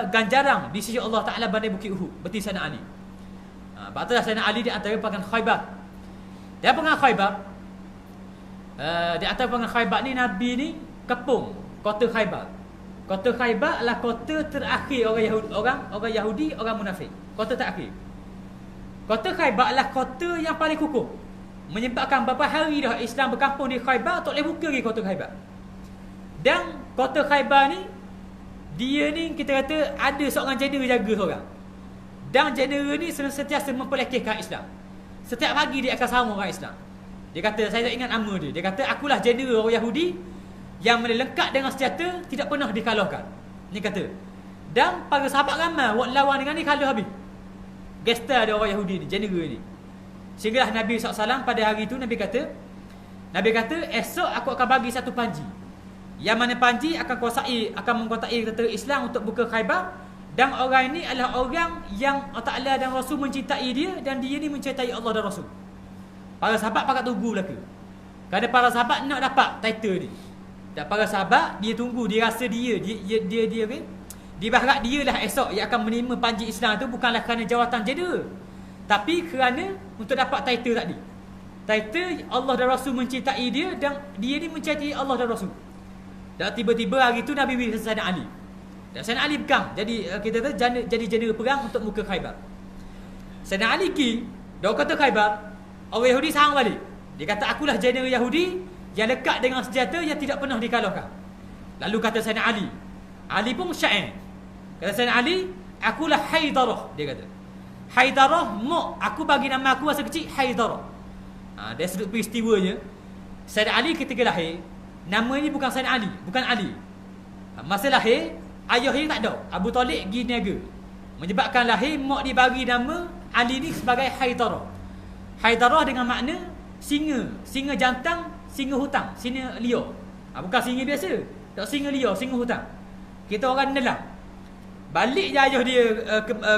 Speaker 1: ganjaran di sisi Allah Taala banding Bukit Uhud, betih Sayyidina Ali. Baiklah Sayyidina Ali di antara perang Khaybar. Dia perang Khaybar. Di antara perang Khaybar ni Nabi ni kepung kota Khaybar. Kota Khaybar adalah kota terakhir orang Yahudi, orang munafik. Kota terakhir. Kota Khaybar adalah kota yang paling kukuh. Menyebabkan beberapa hari dah Islam berkampung di Khaybar, tak boleh buka lagi kota Khaybar. Dan kota Khaybar ni, dia ni kita kata ada seorang jeneral jaga seorang. Dan jeneral ni sentiasa memperlekehkan Islam. Setiap pagi dia akan sama orang Islam. Dia kata, saya tak ingat nama dia. Dia kata, akulah jeneral orang Yahudi yang lengkap dengan senjata, tidak pernah dikalahkan. Ni kata. Dan para sahabat ramai buat lawan dengan ni kalah habis. Gesta ada orang Yahudi ni, jeneral ni. Sehinggalah Nabi SAW pada hari itu Nabi kata esok aku akan bagi satu panji. Yang mana panji akan mengkotai tentera Islam untuk buka Khaybar. Dan orang ini adalah orang yang Allah Ta'ala dan Rasul mencintai dia, dan dia ni mencintai Allah dan Rasul. Para sahabat pakat tunggu belaka. Kerana para sahabat nak dapat title ni. Dan para sahabat dia tunggu, dia rasa dia berharap dia lah esok yang akan menerima panji Islam tu, bukanlah kerana jawatan jeneral, tapi kerana untuk dapat title tadi. Title Allah dan Rasul mencintai dia, dan dia ni mencintai Allah dan Rasul. Dan tiba-tiba hari tu Nabi beri Sayyidina Ali. Dan Sayyidina Ali bekam jadi jeneral perang untuk muka Khaybar. Sayyidina Ali dah kata Khaybar, orang Yahudi sarang balik. Dia kata akulah jeneral Yahudi yang lekat dengan senjata yang tidak pernah dikalahkan. Lalu kata Sayyidina Ali pun syair. Kata Sayyidina Ali, akulah Haidarah. Dia kata Haidarah, aku bagi nama aku masa kecil Haidarah. Dari sudut peristiwanya, Sayyidina Ali ketika lahir, nama ni bukan Sayyidina Ali, bukan Ali. Masa lahir, ayah dia tak ada, Abu Talib pergi niaga. Menyebabkan lahir, mak dia bagi nama Ali ni sebagai Haidarah. Haidarah dengan makna singa jantan, singa hutang, singa liar. Bukan singa biasa, tak singa liar, singa hutang. Kita orang nelam. Balik je ayah dia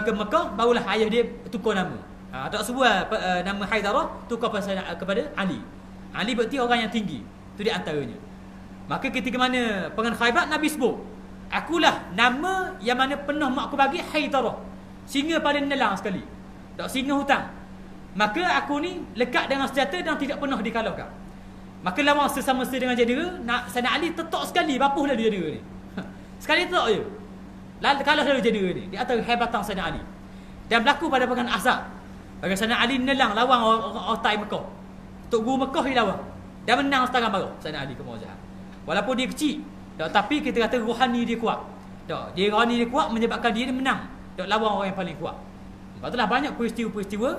Speaker 1: ke Mekah, barulah ayah dia tukar nama. Tak sebuah nama Haidarah, tukar kepada Ali. Ali berarti orang yang tinggi. Itu di antaranya. Maka ketika mana perang Khaybar, Nabi sebut, akulah nama yang mana pernah mak aku bagi Haidarah. Singa paling nelang sekali. Tak singa hutang. Maka aku ni lekat dengan senjata dan tidak pernah dikalahkan. Maka lawan sesama dengan jeneral, Sayyidina Ali tetok sekali, bapuhlah dia jeneral ni. Sekali tetok je. Lalu kalau selalu jadi ni, di antara hebatan Sayyidina Ali. Dan berlaku pada perang Ahzab. Bagi Sayyidina Ali menelang lawan orang Tai Mekah. Tok Guru Mekah dia lawan. Dan menang setengah baru Sayyidina Ali ke Muazzah. Walaupun dia kecil, tapi kita kata rohani dia kuat. Dia rohani dia kuat menyebabkan dia menang lawan orang yang paling kuat. Sebab itulah banyak peristiwa-peristiwa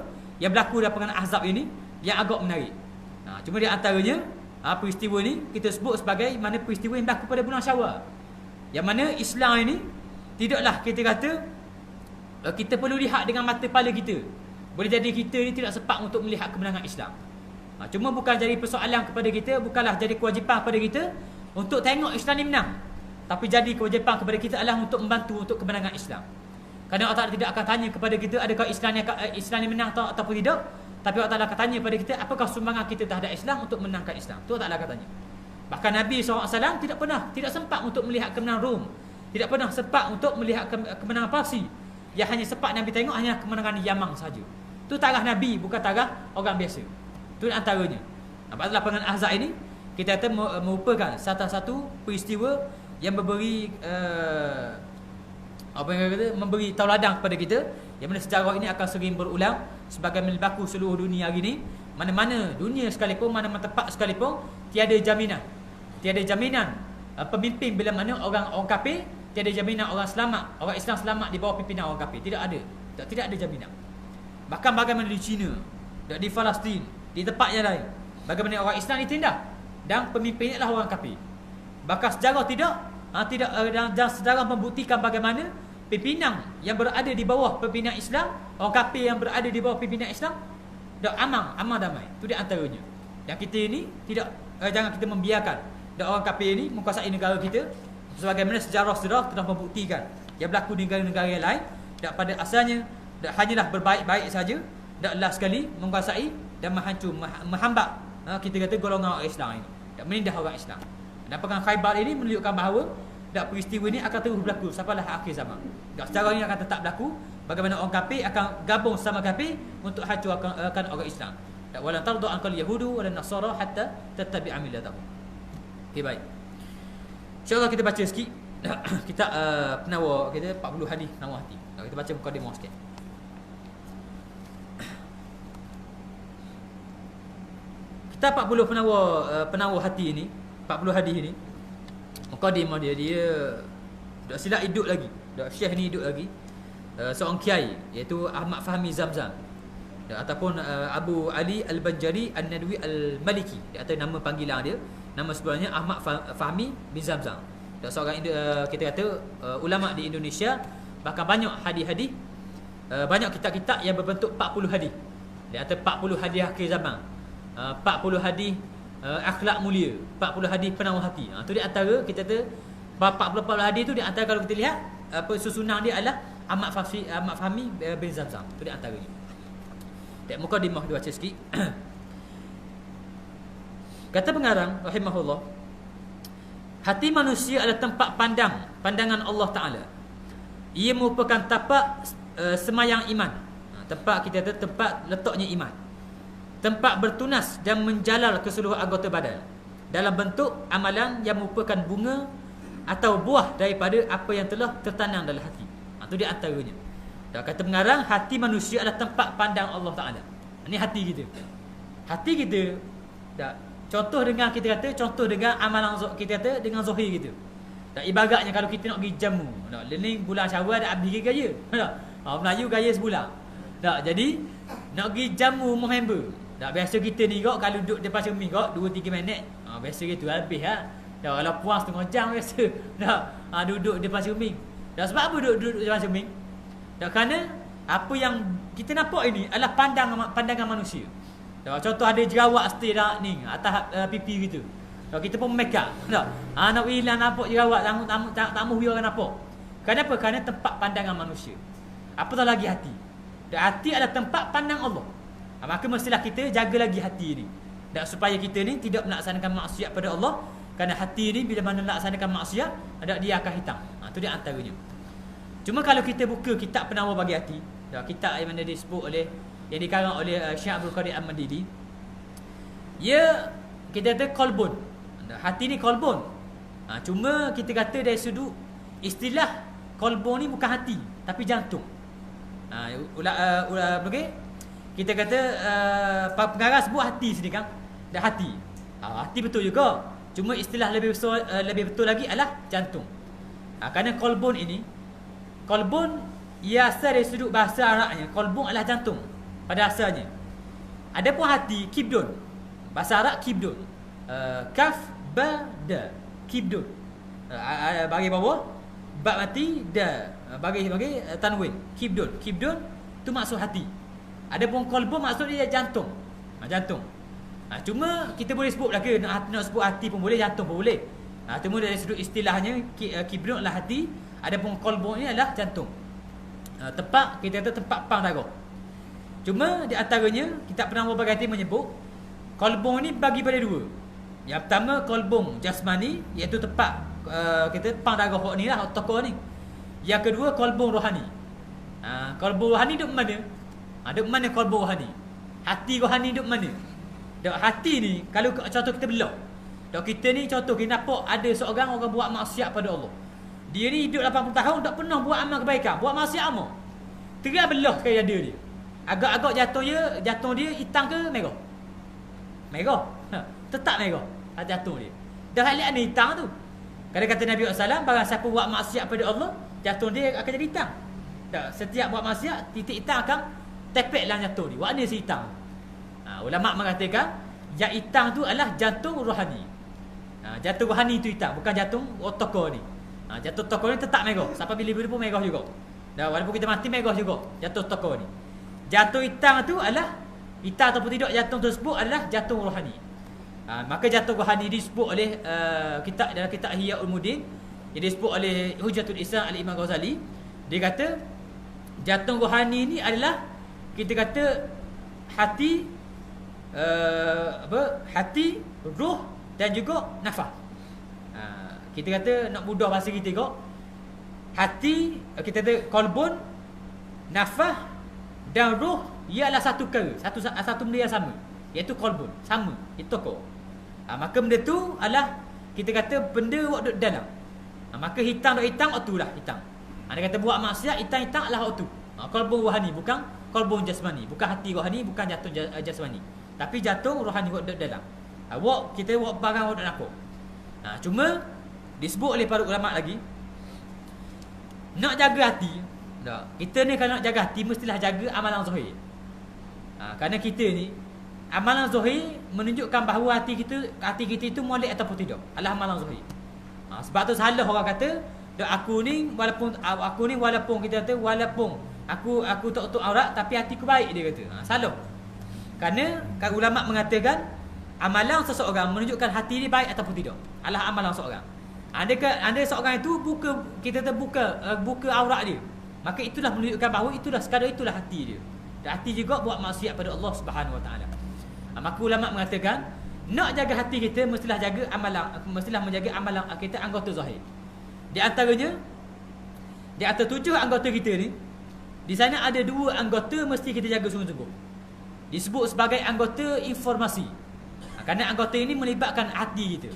Speaker 1: yang berlaku dalam perang Ahzab ini yang agak menarik. Cuma di antaranya peristiwa ni kita sebut sebagai mana peristiwa yang berlaku pada bulan Syawal. Yang mana Islam ini tidaklah kita kata kita perlu lihat dengan mata kepala kita. Boleh jadi kita ni tidak sempat untuk melihat kemenangan Islam. Cuma bukan jadi persoalan kepada kita, bukanlah jadi kewajipan kepada kita untuk tengok Islam ni menang. Tapi jadi kewajipan kepada kita adalah untuk membantu untuk kemenangan Islam. Kerana Allah Ta'ala tidak akan tanya kepada kita adakah Islam ni menang ataupun tidak. Tapi Allah Ta'ala akan tanya kepada kita apakah sumbangan kita terhadap Islam untuk menangkan Islam. Itu Allah Ta'ala akan tanya. Bahkan Nabi SAW tidak sempat untuk melihat kemenangan Rom. Tidak pernah sempat untuk melihat kemenangan Parsi. Yang hanya sempat Nabi tengok hanya kemenangan Yaman saja. Itu tarikh Nabi, bukan tarikh orang biasa. Itu antaranya. Pada perang Ahzab ini kita kata merupakan satu peristiwa yang memberi memberi tauladan kepada kita, yang mana sejarah ini akan sering berulang sebagai berlaku seluruh dunia hari ini. Mana-mana dunia sekalipun, mana-mana tempat sekalipun, tiada jaminan pemimpin bila mana orang kafir, tiada jaminan orang Islam selamat di bawah pimpinan orang kafir. Tidak ada jaminan. Bahkan bagaimana di China, di Palestin, di tempat yang lain, bagaimana orang Islam ditindas dan pemimpinnya adalah orang kafir. Bahkan sejarah dan sejarah membuktikan bagaimana pimpinan yang berada di bawah pimpinan Islam, orang kafir yang berada di bawah pimpinan Islam, aman damai. Itu di antaranya. Dan kita ini jangan kita membiarkan orang kafir ini menguasai negara kita, sebagaimana sejarah-sejarah telah membuktikan yang berlaku di negara-negara yang lain. Dan pada asalnya hanyalah berbaik-baik saja, dan last sekali menguasai dan menghancur, menghambat kita kata golongan orang Islam ini, dan menindas orang Islam. Dan perang Khaybar ini menunjukkan bahawa peristiwa ini akan terus berlaku sampailah akhir zaman. Sejarah ini akan tetap berlaku, bagaimana orang kafir akan gabung sama kafir untuk hancurkan orang Islam. Walan tardu ankal yahudu walan nasara hatta tattabi'a millatahum. Okey, baik. InsyaAllah kita baca sikit kitab penawar kita 40 hadis penawar hati. Kita baca mukadimah sikit. Kitab 40 penawar hati ini, 40 hadis ini, mukadimah dia dak silap hidup lagi. Dak Syekh ni hidup lagi. Seorang kiai iaitu Ahmad Fahmi Zamzam, ataupun Abu Ali Al-Banjari An-Nadwi Al-Maliki. Dia kata nama panggilan dia, nama sebenarnya Ahmad Fahmi bin Zamzam. Dan seorang kita kata ulama di Indonesia, bahkan banyak hadis-hadis, banyak kitab-kitab yang berbentuk 40 hadis. Dia kata 40 hadis akhir zaman, 40 hadis akhlak mulia, 40 hadis penawar hati. Itu di antara kita kata 40 hadis tu, di antara kalau kita lihat susunan dia adalah Ahmad Fahmi bin Zamzam. Itu di antaranya. Tak mukadimah dia baca sikit. Kata pengarang rahimahullah, hati manusia adalah tempat pandangan Allah Ta'ala. Ia merupakan tapak semayang iman, tempat kita kata tempat letaknya iman, tempat bertunas dan menjalal ke seluruh anggota badan dalam bentuk amalan yang merupakan bunga atau buah daripada apa yang telah tertanam dalam hati. Itu di antaranya. Dan kata pengarang, hati manusia adalah tempat pandang Allah Ta'ala. Ini hati kita. Hati kita contoh dengan kita kata, contoh dengan amalan kita kata dengan zahir kita. Ibaratnya kalau kita nak pergi jamu, ni bulan Syawal dah habis gaya. Melayu gaya sebulan. Jadi nak pergi jamu member. Biasa kita ni kalau duduk depan cermin 2-3 minit, biasa gitu habis kalau puas setengah jam biasa. Duduk depan cermin. Sebab apa duduk depan cermin? Kerana apa yang kita nampak ini adalah pandangan manusia. Contoh ada jerawat stay ni atas pipi gitu. Kita pun make up. Nak hilang nampak jerawat, tak mahu orang nampak. Kenapa? Kerana tempat pandangan manusia. Apatah lagi hati. Dan hati adalah tempat pandang Allah. Maka mestilah kita jaga lagi hati ni, dan supaya kita ni tidak melaksanakan maksiat pada Allah. Kerana hati ni bila mana melaksanakan maksiat, dia akan hitam. Itu dia antaranya. Cuma kalau kita buka kitab penawar bagi hati, kitab yang mana disebut oleh, yang dikarang oleh Syekh Abdul Qadir Al-Madidi, kita kata kolbun. Hati ni kolbun. Cuma kita kata dari sudut istilah kolbon ni bukan hati tapi jantung. Kita kata pengarang sebut hati sini kan. Dah hati. Hati betul juga. Cuma istilah lebih betul lagi adalah jantung. Kerana kolbon ini, kolbon ia asal dari sudut bahasa Arabnya, kolbon adalah jantung pada asalnya. Adapun hati, kibdun. Bahasa Arab kibdun. Kaf ba da, kibdun. Bagi bawah, ba mati da, bagi tanwin, kibdun. Kibdun tu maksud hati. Adapun kolbon maksud dia jantung. Jantung. Cuma kita boleh sebut lah ke nak sebut hati pun boleh, jantung pun boleh. Cuma dari sudut istilahnya kibdun adalah hati, adapun kolbon ni adalah jantung. Tempat kita kata tempat pang darah. Cuma di antaranya kita pernah berbagai hati menyebut kolbon ni bagi pada dua. Yang pertama kolbon jasmani, iaitu tempat kita pang darah ni lah, tokoh ni. Yang kedua kolbon rohani. Kolbon rohani duduk mana? Duduk mana kolbon rohani? Hati rohani duduk mana? Dok hati ni kalau contoh kita belah. Dok kita ni contoh kita nampak ada seorang orang buat maksiat pada Allah. Dia ni hidup 80 tahun tak pernah buat amal kebaikan, buat maksiat amal. Terus belah ke dada dia. Agak-agak jantung dia hitam ke merah? Merah. Tetap merah jantung dia. Dah lihat ni hitam tu. Kata Nabi SAW, barang siapa buat maksiat pada Allah, jantung dia akan jadi hitam. Setiap buat maksiat, titik hitam akan tepek dalam jantung dia. Warna si hitam. Ulama mengatakan yang hitam tu adalah jantung rohani. Jantung rohani tu hitam, bukan jantung tokoh ni. Jantung tokoh ni tetap merah. Sampai bila-bila pun merah juga. Dan walaupun kita mati merah juga jantung tokoh ni. Jantung hitam tu adalah hitam ataupun tidak, jantung tersebut adalah jantung rohani. Maka jantung rohani disebut oleh dalam kitab Ihya Ulumuddin, yang disebut oleh Hujjatul Islam Al-Imam Ghazali. Dia kata jantung rohani ni adalah kita kata hati, hati, roh dan juga nafas. Kita kata nak mudah bahasa kita kok, hati kita kata kolbon, nafas dan roh ialah satu perkara, satu benda yang sama, iaitu kolbon, sama, itu kok. Maka benda tu adalah kita kata benda waktu dalam. Maka hitam waktu lah hitam. Dia kata buat maksiat hitam adalah waktu. Kolbon rohani, bukan kolbon jasmani, bukan hati rohani, bukan jantung jasmani, tapi jantung rohani waktu dalam. Kita buat barang waktu nampak. Cuma disebut oleh para ulama lagi, nak jaga hati. Kita ni kalau nak jaga hati mestilah jaga amalan zahir. Kerana kita ni amalan zahir menunjukkan bahawa hati kita itu molek ataupun tidak. Adalah amalan zahir. Sebab tu salah orang kata aku ni walaupun kita kata walaupun aku tak tutup aurat tapi hatiku baik, dia kata. Salah. Kerana ulama mengatakan amalan seseorang menunjukkan hati dia baik ataupun tidak. Adalah amalan seorang. Andai seorang itu buka aurat dia, maka itulah menunjukkan bahawa sekadar itulah hati dia. Dan hati juga buat maksiat pada Allah Subhanahu Wa Taala. Maka ulama mengatakan nak jaga hati kita mestilah menjaga amalan kita, anggota zahir. Di antaranya, di antara 7 anggota kita ni, di sana ada 2 anggota mesti kita jaga sungguh-sungguh. Disebut sebagai anggota informasi. Kerana anggota ini melibatkan hati kita.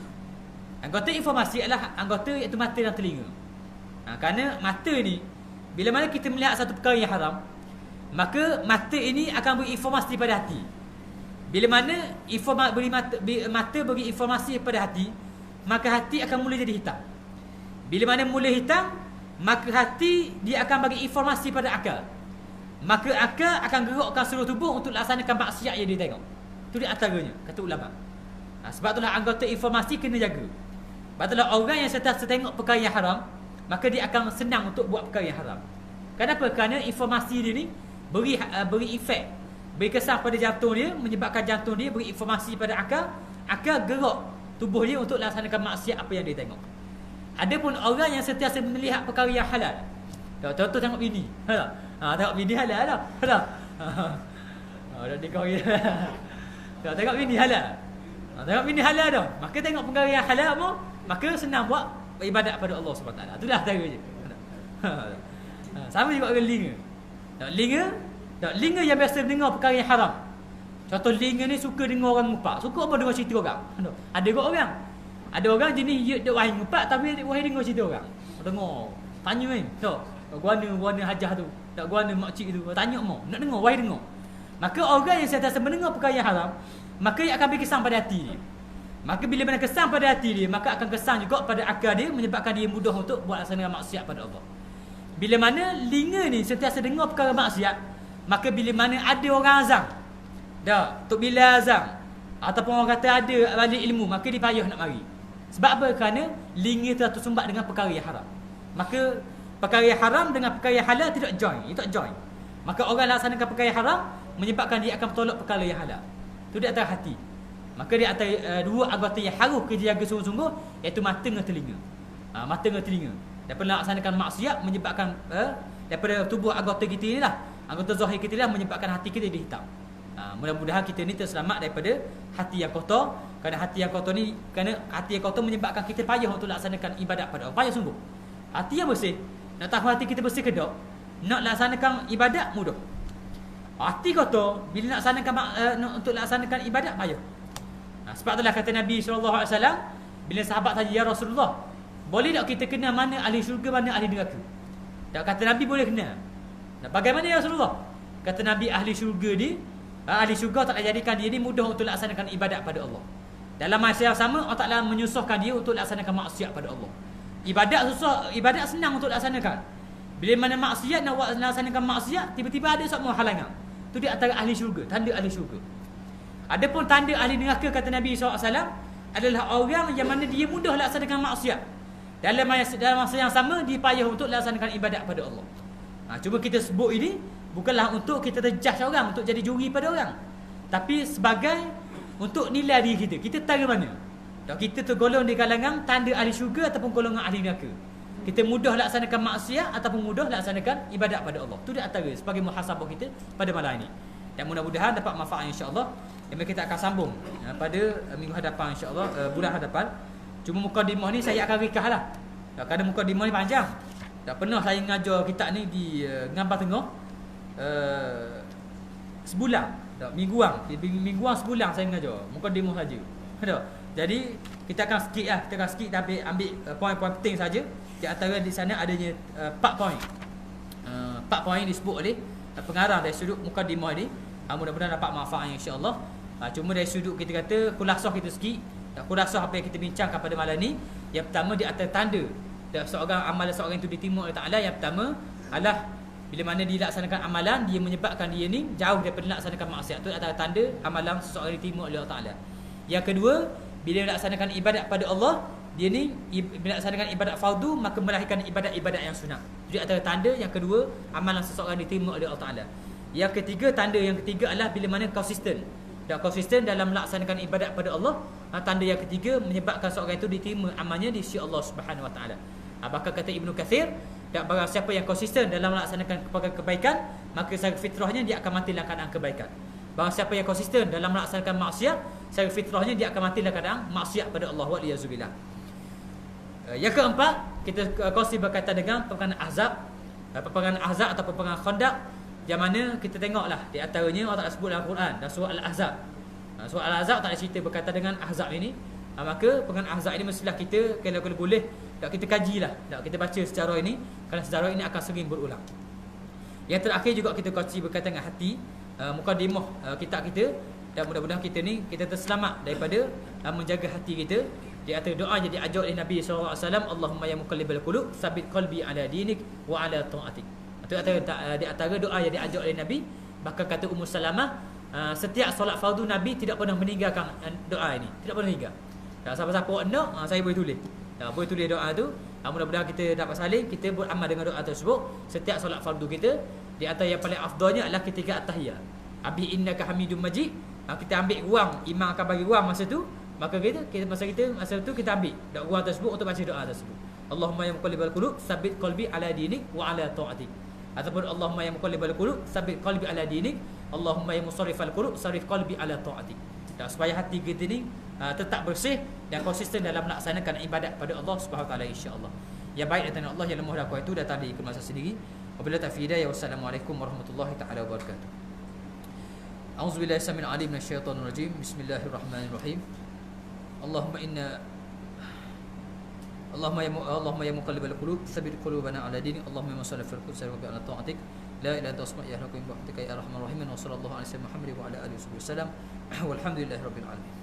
Speaker 1: Anggota informasi adalah anggota iaitu mata dan telinga. Kerana mata ni, bila mana kita melihat satu perkara yang haram, maka mata ini akan beri informasi pada hati. Bila mana mata beri informasi pada hati, maka hati akan mula jadi hitam. Bila mana mula hitam, maka hati dia akan bagi informasi pada akal. Maka akal akan gerakkan seluruh tubuh untuk laksanakan maksiat yang dia tengok. Itu di antaranya, kata ulama. Sebab itulah anggota informasi kena jaga. Sebab itulah orang yang sentiasa tengok perkara yang haram, maka dia akan senang untuk buat perkara yang haram. Kenapa? Kerana informasi dia ni beri efek, beri kesan pada jantung dia, menyebabkan jantung dia beri informasi pada akal gerak tubuh dia untuk laksanakan maksiat apa yang dia tengok. Adapun orang yang sentiasa melihat perkara yang halal, contoh tengok bini, tengok bini halal lah, dah nikah dia. Tengok bini halal, tengok bini halal dah, maka tengok perkara yang halal apa, maka senang buat ibadat pada Allah SWT. Itulah antaranya. Sama juga dengan linga. Linga yang biasa dengar perkara yang haram. Contoh linga ni suka dengar orang ngupak. Suka apa dengar cerita orang? Ada orang jenis dia wahai ngupak tapi wahai dengar cerita orang. Dengar. Tanya kan. Tok, guana hajah tu. Tak guana makcik tu. Tanya mau. Nak dengar, wahai dengar. Maka orang yang sentiasa mendengar perkara yang haram, maka ia akan berkesan pada hati dia. Maka bila mana kesan pada hati dia, maka akan kesan juga pada akal dia, menyebabkan dia mudah untuk buat laksanakan maksiat pada Allah. Bila mana linga ni sentiasa dengar perkara maksiat, maka bila mana ada orang azam, dah, Tok Bilal azam, ataupun orang kata ada balik ilmu, maka dia payah nak mari. Sebab apa? Kerana linga telah tersumbat dengan perkara yang haram. Maka perkara yang haram dengan perkara yang halal tidak join, ia tak join. Maka orang laksanakan perkara yang haram menyebabkan dia akan bertolak perkara yang halal. Itu di atas hati. Maka di atas dua anggota yang harus kita jaga sungguh-sungguh, iaitu mata dengan telinga. Mata dengan telinga. Daripada laksanakan maksiat menyebabkan daripada tubuh anggota kita ni lah, anggota zahir kita lah, menyebabkan hati kita jadi hitam. Mudah-mudahan kita ni terselamat daripada hati yang kotor. Kerana hati yang kotor ni, kerana hati yang kotor menyebabkan kita payah untuk laksanakan ibadat pada Allah. Payah sungguh. Hati yang bersih, nak tahu hati kita bersih ke tak, nak laksanakan ibadat mudah. Hati kotor, bila nak laksanakan untuk laksanakan ibadat payah. Sebab itulah kata Nabi SAW, bila sahabat tanya, ya Rasulullah, boleh tak kita kenal mana ahli syurga, mana ahli neraka? Tak, kata Nabi boleh kenal. Bagaimana ya Rasulullah? Kata Nabi, ahli syurga ni, ahli syurga tak jadikan dia ni mudah untuk laksanakan ibadat pada Allah. Dalam masa yang sama, Allah Ta'ala menyusahkan dia untuk laksanakan maksiat pada Allah. Ibadat susah, ibadat senang untuk laksanakan. Bila mana maksiat, nak laksanakan maksiat, tiba-tiba ada semua halangan. Itu di antara ahli syurga, tanda ahli syurga. Adapun tanda ahli neraka, kata Nabi SAW, adalah orang yang mana dia mudah laksanakan maksiat. Dalam masa yang sama, dia payah untuk laksanakan ibadat pada Allah. Cuma kita sebut ini bukanlah untuk kita terjudge orang, untuk jadi juri pada orang, tapi sebagai untuk nilai diri kita. Kita tanda mana? Tak, kita tergolong di kalangan tanda ahli syurga ataupun golongan ahli neraka. Kita mudah laksanakan maksiat ataupun mudah laksanakan ibadat pada Allah. Itu di antara sebagai muhasabah kita pada malam ini. Dan mudah-mudahan dapat manfaat insya-Allah. Dan kita akan sambung pada minggu hadapan insya-Allah, bulan hadapan. Cuma mukadimah ni saya akan ringkas lah. Kerana mukadimah ni panjang. Tak pernah saya mengajar kitab ni di Ngambang Tengah sebulan. Tak, mingguan sebulan saya mengajar mukadimah saja. Jadi kita akan skip lah, kita akan skip dan ambil poin-poin penting saja. Di antara di sana adanya 4 poin. 4 poin disebut oleh pengarang dari sudut mukadimah ni. Mudah-mudahan dapat manfaat insya-Allah. Cuma dari sudut kita kata kulasah kita sikit. Kulasah apa yang kita bincangkan pada malam ni. Yang pertama, di antara tanda amalan seorang itu diterima oleh Ta'ala, yang pertama adalah bila mana dilaksanakan amalan, dia menyebabkan dia ni jauh daripada laksanakan maksiat. Itu antara tanda amalan seseorang diterima oleh Allah Ta'ala. Yang kedua, bila melaksanakan ibadat pada Allah, dia ni melaksanakan ibadat fardu, maka melahirkan ibadat-ibadat yang sunat. Jadi antara tanda yang kedua, amalan seseorang diterima oleh Allah Ta'ala. Yang ketiga, tanda yang ketiga adalah bila mana konsisten. Dan konsisten dalam melaksanakan ibadat pada Allah. Tanda yang ketiga menyebabkan seorang itu diterima amalnya di sisi Allah Subhanahu Wa Ta'ala. Bahkan kata Ibnu Katsir, dan barang siapa yang konsisten dalam melaksanakan kebaikan, maka secara fitrahnya dia akan mati dalam keadaan kebaikan. Barang siapa yang konsisten dalam melaksanakan maksiat, secara fitrahnya dia akan mati dalam keadaan maksiat pada Allah. Wa'liyazubillah. Yang keempat, kita kongsi berkaitan dengan peperangan Ahzab. Peperangan Ahzab atau peperangan Khandaq, yang mana kita tengoklah di antaranya Allah Ta'ala sebut dalam Quran dan surah Al-Ahzab. Surah Al-Ahzab tak ada cerita berkaitan dengan Ahzab ini. Maka peperangan Ahzab ini mestilah kita, kalau boleh tak kita kajilah, tak kita baca sejarah ini, kerana sejarah ini akan sering berulang. Yang terakhir juga kita kongsi berkaitan dengan hati, mukadimah kitab kita, dan mudah-mudahan kita ni kita terselamat daripada menjaga hati kita. Di antara doa yang diajar oleh Nabi SAW, Allahumma ya muqallibal qulub tsabbit qalbi ala dinik wa ala ta'atik. Itu di antara doa yang diajar oleh Nabi. Bahkan kata Ummu Salamah, setiap solat fardu Nabi tidak pernah meninggalkan doa ini, tidak pernah meninggal. Siapa-siapa nak, saya boleh tulis. Boleh tulis doa tu. Mudah-mudahan kita dapat saling, kita beramal dengan doa tersebut setiap solat fardu kita. Di antara yang paling afdalnya adalah ketika at-tahiyat. Abi innaka Hamidum Majid. Kita ambil ruang, imam akan bagi ruang masa tu, maka masa tu kita ambil ruang tersebut untuk baca doa tersebut. Allahumma ya muqallibal qulub tsabbit qalbi ala dinik wa ala ta'atik. Ataupun Allahumma ya muqallibal qulub tsabbit qalbi ala dinik, Allahumma ya musarrifal qulub sarrif qalbi ala ta'atik. Supaya hati kita ni tetap bersih dan konsisten dalam melaksanakan ibadat pada Allah Subhanahu Wa Taala, insya-Allah. Yang baik datang Allah, yang lemah dan kuat itu datang dari kemasa sendiri. Wabillahi taufiq hidayah. Wassalamualaikum warahmatullahi taala wabarakatuh. A'udzubillahi samil alim minasyaitonir rajim. Bismillahirrahmanirrahim. Allahumma inna Allahumma ya muqallibal qulub tsabbit qulubana ala dinik. Allahumma salli fil qudus wa bi ala ta'atik. La ilaha illa anta astaghfiruka wa atubu ilaik. Ya arhamar rahimin wa sallallahu alaihi wa sallam Muhammad wa ala alihi wasallam. Walhamdulillahirabbil alamin.